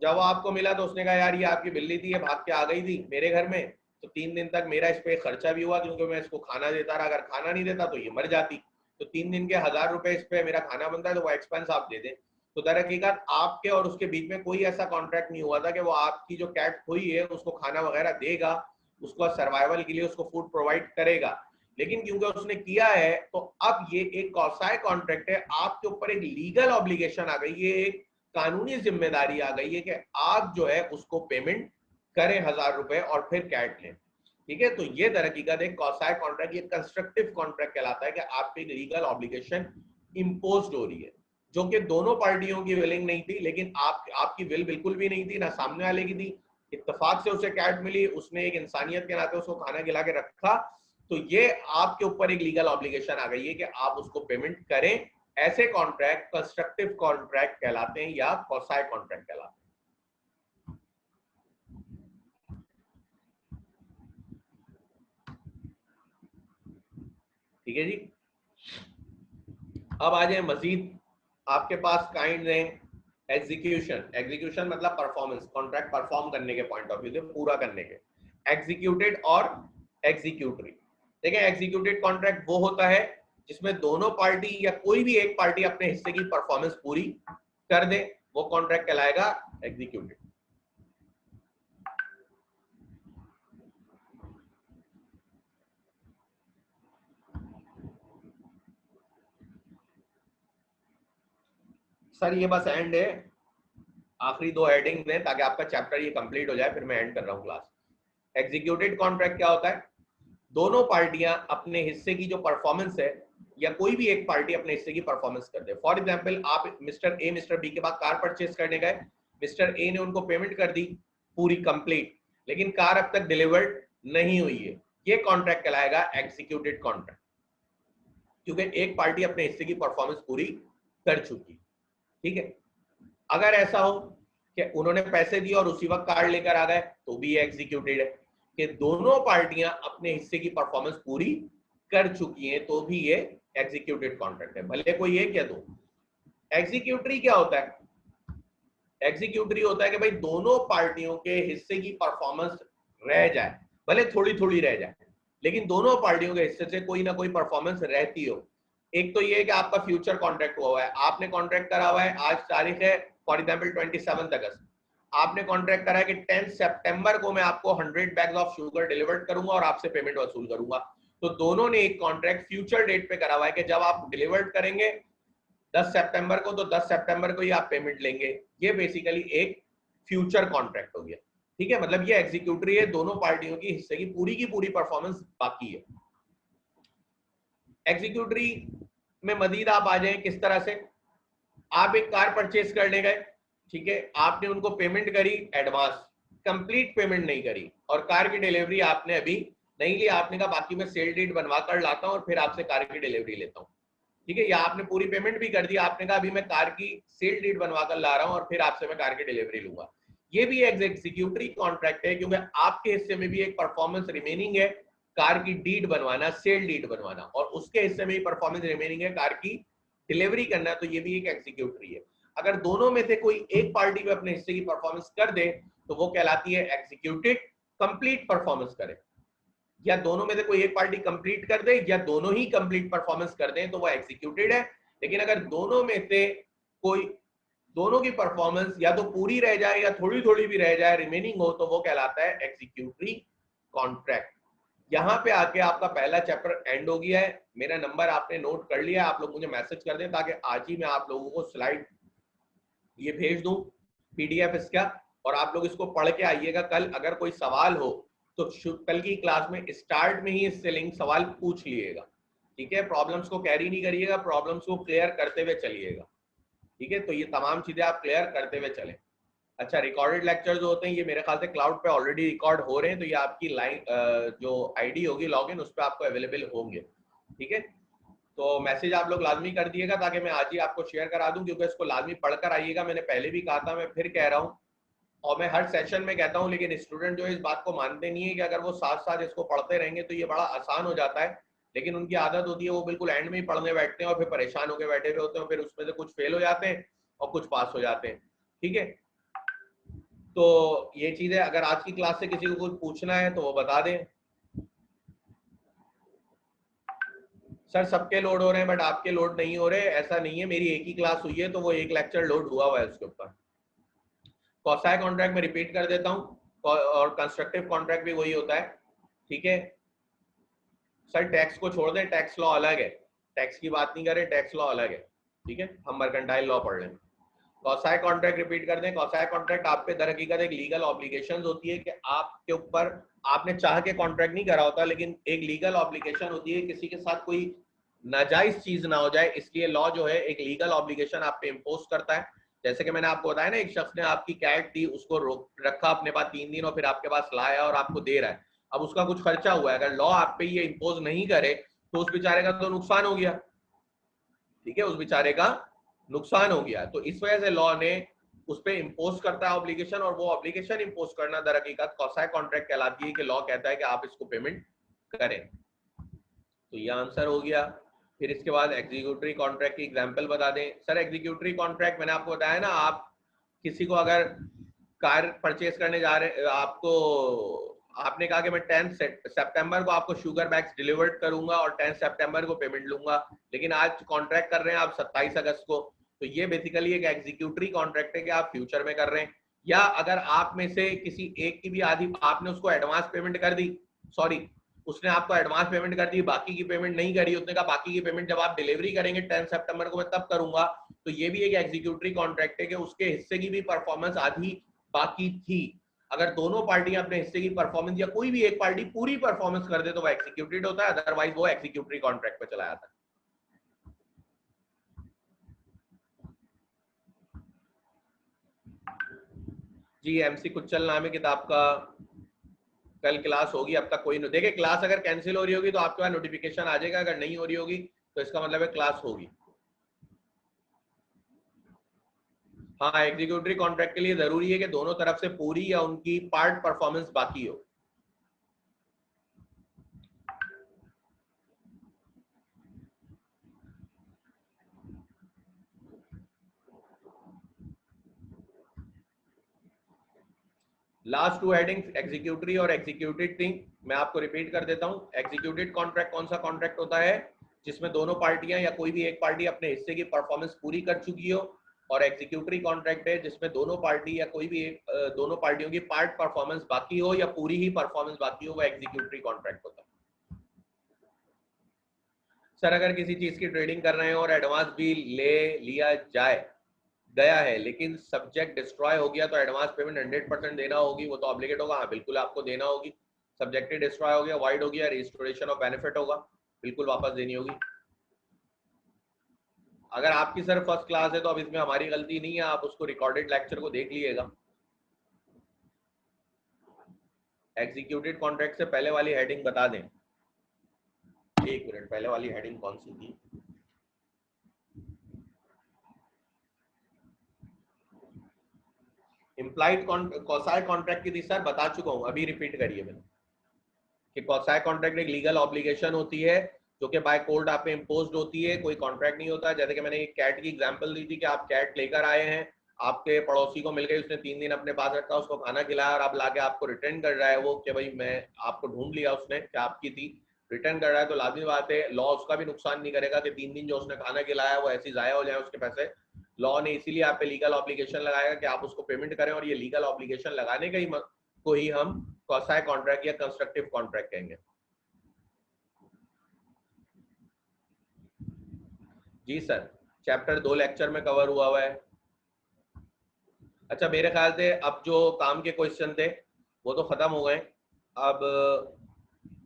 जब वो आपको मिला तो उसने कहा यार ये आपकी बिल्ली थी, ये भाग के आ गई थी मेरे घर में, तो 3 दिन तक मेरा इस पे खर्चा भी हुआ क्योंकि मैं इसको खाना देता रहा, अगर खाना नहीं देता तो ये मर जाती, तो 3 दिन के 1000 रुपए इस पे मेरा खाना बनता है, तो वो एक्सपेंस आप दे दें। तो दर हकीकत आपके और उसके बीच में कोई ऐसा कॉन्ट्रैक्ट नहीं हुआ था कि वो आपकी जो कैट खोई है उसको खाना वगैरह देगा, उसको सर्वाइवल के लिए उसको फूड प्रोवाइड करेगा, लेकिन क्योंकि उसने किया है तो अब ये एक कॉसाई कॉन्ट्रैक्ट है, आपके ऊपर एक लीगल ऑब्लिगेशन आ गई है, एक कानूनी जिम्मेदारी आ गई है कि आप जो है उसको पेमेंट करें 1000 रुपए और फिर कैट लें, ठीक है। तो ये दर हकीकत एक कॉसाई कॉन्ट्रैक्ट, ये कंस्ट्रक्टिव कॉन्ट्रैक्ट कहलाता है कि आप पे लीगल ऑब्लिगेशन इम्पोज्ड हो रही है, जो कि दोनों पार्टियों की विलिंग नहीं थी, लेकिन आपकी विल बिल्कुल भी नहीं थी, ना सामने वाले की थी, इत्तेफाक से उसे कैट मिली, उसने एक इंसानियत के नाते उसको खाना खिला के रखा, तो ये आपके ऊपर एक लीगल ऑब्लिगेशन आ गई है कि आप उसको पेमेंट करें। ऐसे कॉन्ट्रैक्ट कंस्ट्रक्टिव कॉन्ट्रैक्ट कहलाते हैं या कॉसाई कॉन्ट्रैक्ट कहलाते हैं, ठीक है जी। अब आ जाए मजीद, आपके पास काइंड है एग्जीक्यूशन, एग्जीक्यूशन मतलब परफॉर्मेंस, कॉन्ट्रैक्ट परफॉर्म करने के पॉइंट ऑफ व्यू से, पूरा करने के, एग्जीक्यूटेड और एग्जीक्यूटरी। देखिए एग्जीक्यूटेड कॉन्ट्रैक्ट वो होता है जिसमें दोनों पार्टी या कोई भी एक पार्टी अपने हिस्से की परफॉर्मेंस पूरी कर दे, वो कॉन्ट्रैक्ट कहलाएगा एग्जीक्यूटेड। सर ये बस एंड है, आखिरी 2 हेडिंग दें ताकि आपका चैप्टर ये कंप्लीट हो जाए, फिर मैं एंड कर रहा हूँ क्लास। एग्जीक्यूटेड कॉन्ट्रैक्ट क्या होता है? दोनों पार्टियां अपने हिस्से की जो परफॉर्मेंस है, या कोई भी एक पार्टी अपने हिस्से की परफॉर्मेंस कर दे। फॉर एग्जांपल, आप मिस्टर ए मिस्टर बी के पास कार परचेज करने गए, मिस्टर ए ने उनको पेमेंट कर दी पूरी कंप्लीट, लेकिन कार अब तक डिलीवर्ड नहीं हुई है, ये कॉन्ट्रैक्ट कहलाएगा एग्जीक्यूटेड कॉन्ट्रैक्ट, क्योंकि एक पार्टी अपने हिस्से की परफॉर्मेंस पूरी कर चुकी। ठीक है, अगर ऐसा हो कि उन्होंने पैसे दिए और उसी वक्त कार लेकर आ गए, तो भी एग्जीक्यूटेड है। कि दोनों पार्टियां अपने हिस्से की परफॉर्मेंस पूरी कर चुकी हैं, तो भी ये एग्जीक्यूटेड कॉन्ट्रैक्ट है, भले कोई एक या दो। एग्जीक्यूटरी क्या होता है? एग्जीक्यूटरी होता है कि भाई दोनों पार्टियों के हिस्से की परफॉर्मेंस रह जाए, भले थोड़ी थोड़ी रह जाए, लेकिन दोनों पार्टियों के हिस्से से कोई ना कोई परफॉर्मेंस रहती हो। एक तो ये है कि आपका फ्यूचर कॉन्ट्रैक्ट हुआ है, आपने कॉन्ट्रैक्ट करा हुआ है, आज तारीख है फॉर एग्जाम्पल 27 अगस्त, आपने कॉन्ट्रैक्ट करा है कि 10 सितंबर को मैं आपको 100 बैग्स ऑफ शुगर डिलीवर करूंगा और आपसे पेमेंट वसूल करूंगा। तो दोनों ने एक कॉन्ट्रैक्ट फ्यूचर डेट पे करा हुआ है कि जब आप डिलीवर करेंगे 10 सितंबर को, तो 10 सितंबर को ही आप पेमेंट लेंगे। ये बेसिकली एक फ्यूचर कॉन्ट्रैक्ट हो गया। ठीक है, मतलब ये एग्जीक्यूटरी है, दोनों पार्टियों की हिस्से की पूरी परफॉर्मेंस बाकी है। एग्जीक्यूटरी में मजीद आप आ जाए किस तरह से? आप एक कार परचेज करने गए, ठीक है, आपने उनको पेमेंट करी एडवांस, कंप्लीट पेमेंट नहीं करी, और कार की डिलीवरी आपने अभी नहीं ली, आपने कहा बाकी मैं सेल डीड बनवा कर लाता हूं और फिर आपसे कार की डिलीवरी लेता हूं। ठीक है, या आपने पूरी पेमेंट भी कर दी, आपने कहा अभी मैं कार की सेल डीड बनवा कर ला रहा हूं और फिर आपसे मैं कार की डिलीवरी लूंगा। ये भी एग्जीक्यूटरी कॉन्ट्रैक्ट है, क्योंकि आपके हिस्से में भी एक परफॉर्मेंस रिमेनिंग है, कार की डीड बनवाना, सेल डीड बनवाना, और उसके हिस्से में भी परफॉर्मेंस रिमेनिंग है, कार की डिलीवरी करना, तो ये भी एक एग्जीक्यूटरी है। अगर दोनों में से कोई एक पार्टी में अपने हिस्से की परफॉर्मेंस कर दे तो वो कहलाती है एग्जीक्यूटेड, कंप्लीट परफॉर्मेंस करे, या दोनों में से कोई एक पार्टी कंप्लीट कर दे या दोनों ही कंप्लीट परफॉर्मेंस कर दें तो वो एग्जीक्यूटेड है। लेकिन अगर दोनों में से कोई, दोनों की परफॉर्मेंस या तो पूरी रह जाए या थोड़ी थोड़ी भी रह जाए, रिमेनिंग हो, तो वो कहलाता है एग्जीक्यूटरी कॉन्ट्रैक्ट। यहाँ पे आके आपका पहला चैप्टर एंड हो गया है। मेरा नंबर आपने नोट कर लिया, आप लोग मुझे मैसेज कर दें ताकि आज ही मैं आप लोगों को स्लाइड ये भेज दूं, पीडीएफ इसका, और आप लोग इसको पढ़ के आइएगा। कल अगर कोई सवाल हो तो कल की क्लास में स्टार्ट में ही इससे लिंक सवाल पूछ लिएगा। ठीक है, प्रॉब्लम्स को कैरी नहीं करिएगा, प्रॉब्लम्स को क्लियर करते हुए चलिएगा। ठीक है, तो ये तमाम चीजें आप क्लियर करते हुए चलें। अच्छा, रिकॉर्डेड लेक्चर जो होते हैं ये मेरे ख्याल से क्लाउड पे ऑलरेडी रिकॉर्ड हो रहे हैं, तो ये आपकी लाइन जो आईडी होगी लॉगिन, उस पर आपको अवेलेबल होंगे। ठीक है, तो मैसेज आप लोग लाजमी कर दिएगा ताकि मैं आज ही आपको शेयर करा दूं, क्योंकि इसको लाजमी पढ़कर आइएगा। मैंने पहले भी कहा था, मैं फिर कह रहा हूं, और मैं हर सेशन में कहता हूं, लेकिन स्टूडेंट जो इस बात को मानते नहीं है कि अगर वो साथ साथ इसको पढ़ते रहेंगे तो ये बड़ा आसान हो जाता है, लेकिन उनकी आदत होती है वो बिल्कुल एंड में ही पढ़ने बैठते हैं और फिर परेशान होकर बैठे हुए होते हैं, फिर उसमें से कुछ फेल हो जाते हैं और कुछ पास हो जाते हैं। ठीक है, तो ये चीज है। अगर आज की क्लास से किसी को कुछ पूछना है तो वो बता दें। सर सबके लोड हो रहे हैं बट आपके लोड नहीं हो रहे, ऐसा नहीं है, मेरी एक ही क्लास हुई है तो वो एक लेक्चर लोड हुआ है उसके ऊपर। कॉसाई कॉन्ट्रैक्ट में रिपीट कर देता हूँ, और कंस्ट्रक्टिव कॉन्ट्रैक्ट भी वही होता है। ठीक है सर, टैक्स को छोड़ दें, टैक्स लॉ अलग है, टैक्स की बात नहीं करें, टैक्स लॉ अलग है। ठीक है, हम मर्केंटाइल लॉ पढ़ लें। कॉसाई कॉन्ट्रैक्ट रिपीट कर दें। कॉसाई कॉन्ट्रैक्ट आप पे दर हकीकत एक लीगल ऑब्लिगेशन होती है कि आपके ऊपर, आपने चाह के कॉन्ट्रैक्ट नहीं करा होता, लेकिन एक लीगल ऑब्लिगेशन होती है किसी के साथ कोई नाजायज चीज ना हो जाए, इसलिए लॉ जो है एक लीगल ऑब्लिगेशन आप पे इम्पोज करता है। जैसे कि मैंने आपको बताया ना, एक शख्स ने आपकी कैट दी, उसको रोक रखा अपने पास 3 दिन और फिर आपके पास लाया और आपको दे रहा है, अब उसका कुछ खर्चा हुआ है, अगर लॉ आप पे ये इम्पोज नहीं करे तो उस बेचारे का तो नुकसान हो गया। ठीक है, उस बेचारे का नुकसान हो गया, तो इस वजह से लॉ ने उस पर इम्पोज करता है ऑब्लिगेशन, और वो ऑब्लिगेशन इम्पोज करना दर हकीकत कॉसाई कॉन्ट्रैक्ट कहलाती है कि लॉ कहता है कि आप इसको पेमेंट करें। तो ये आंसर हो गया। फिर इसके बाद एग्जीक्यूटरी कॉन्ट्रैक्ट की एग्जांपल बता दें। सर एग्जीक्यूटरी कॉन्ट्रैक्ट मैंने आपको बताया ना, आप किसी को अगर कार परचेज करने जा रहे, आपको आपने कहा कि मैं 10 सितंबर को आपको शुगर बैग्स डिलीवर्ड करूंगा और 10 सितंबर को पेमेंट लूंगा, लेकिन आज कॉन्ट्रैक्ट कर रहे हैं आप 27 अगस्त को, तो ये बेसिकली एक एग्जीक्यूटरी कॉन्ट्रैक्ट है कि आप फ्यूचर में कर रहे हैं। या अगर आप में से किसी एक की भी आधी, आपने उसको एडवांस पेमेंट कर दी, सॉरी उसने आपको एडवांस पेमेंट कर दी, बाकी की पेमेंट नहीं करी, उसने कहा बाकी की पेमेंट जब आप डिलीवरी करेंगे 10 सितंबर को मैं तब करूंगा, तो ये भी एक एग्जीक्यूटरी कॉन्ट्रैक्ट है कि उसके हिस्से की भी परफॉर्मेंस आधी बाकी थी। अगर दोनों पार्टियां अपने हिस्से की परफॉर्मेंस या कोई भी एक पार्टी पूरी परफॉर्मेंस कर दे तो वो एग्जीक्यूटेड होता है, अदरवाइज वो एग्जीक्यूटरी कॉन्ट्रैक्ट पे चला जाता है। जी एमसी कुच्चल नाम है किताब का, कल क्लास होगी, अब तक कोई नहीं देखे। क्लास अगर कैंसिल हो रही होगी तो आपके पास नोटिफिकेशन आ जाएगा, अगर नहीं हो रही होगी तो इसका मतलब है क्लास होगी। हाँ, एग्जीक्यूटरी कॉन्ट्रैक्ट के लिए जरूरी है कि दोनों तरफ से पूरी या उनकी पार्ट परफॉर्मेंस बाकी हो। लास्ट टू हेडिंग्स एग्जीक्यूटरी और एग्जीक्यूटेड थिंग मैं आपको रिपीट कर देता हूं। एग्जीक्यूटेड कॉन्ट्रैक्ट कौन सा कॉन्ट्रैक्ट होता है? जिसमें दोनों पार्टियां या कोई भी एक पार्टी अपने हिस्से की परफॉर्मेंस पूरी कर चुकी हो। और एग्जीक्यूटरी कॉन्ट्रैक्ट है जिसमें दोनों पार्टी या कोई भी एक दोनों पार्टियों की पार्ट परफॉर्मेंस बाकी हो या पूरी ही परफॉर्मेंस बाकी हो, वो एग्जीक्यूटरी कॉन्ट्रैक्ट होता है। सर अगर किसी चीज की ट्रेडिंग कर रहे हैं और एडवांस भी ले लिया गया है लेकिन सब्जेक्ट डिस्ट्रॉय हो गया तो एडवांस पेमेंट 100% देना होगी, वो तो ऑब्लिगेट होगा। हाँ बिल्कुल आपको देना होगी। सब्जेक्ट डिस्ट्रॉय हो गया, वाइड हो गया, रिस्टोरेशन ऑफ बेनिफिट होगा, बिल्कुल वापस देनी होगी। अगर आपकी सर फर्स्ट क्लास है तो अब इसमें हमारी गलती नहीं है, आप उसको रिकॉर्डेड लेक्चर को देख लीजिएगा। एग्जीक्यूटेड कॉन्ट्रैक्ट से पहले वाली हेडिंग बता दें। एक मिनट, पहले वाली हेडिंग कौन सी थी? इम्प्लाइड कॉसाई कॉन्ट्रैक्ट की थी सर, बता चुका हूं, अभी रिपीट करिए मैंने कि कॉसाई कॉन्ट्रैक्ट एक लीगल ऑब्लिगेशन होती है जो कि बाय कोर्ट आप पे इम्पोज्ड होती है, कोई कॉन्ट्रैक्ट नहीं होता। जैसे कि मैंने एक कैट की एग्जांपल दी थी कि आप कैट लेकर आए हैं, आपके पड़ोसी को मिल गई, उसने 3 दिन अपने पास रखा, उसको खाना खिलाया और आप लाके आपको रिटर्न कर रहा है वो कि भाई मैं आपको ढूंढ लिया उसने क्या आपकी थी, रिटर्न कर रहा है, तो लाजमी बात है लॉ उसका भी नुकसान नहीं करेगा कि 3 दिन जो उसने खाना खिलाया वो ऐसी जाया हो जाए उसके पैसे। लॉ ने इसीलिए आप पे लीगल ऑब्लिगेशन लगाएगा कि आप उसको पेमेंट करें, और ये लीगल ऑब्लिगेशन लगाने का ही को ही हम कॉसाई कॉन्ट्रैक्ट या कंस्ट्रक्टिव कॉन्ट्रैक्ट कहेंगे। जी सर, चैप्टर 2 लेक्चर में कवर हुआ है। अच्छा मेरे ख्याल से अब जो काम के क्वेश्चन थे वो तो खत्म हो गए। अब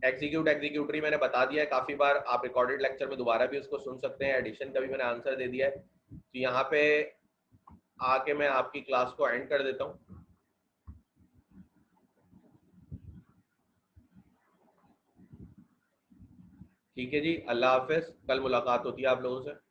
एग्जीक्यूटरी मैंने बता दिया है काफी बार, आप रिकॉर्डेड लेक्चर में दोबारा भी उसको सुन सकते हैं। एडिशन का भी मैंने आंसर दे दिया है। तो यहाँ पे आके मैं आपकी क्लास को एंड कर देता हूँ। ठीक है जी, अल्लाह हाफिज, कल मुलाकात होती है आप लोगों से।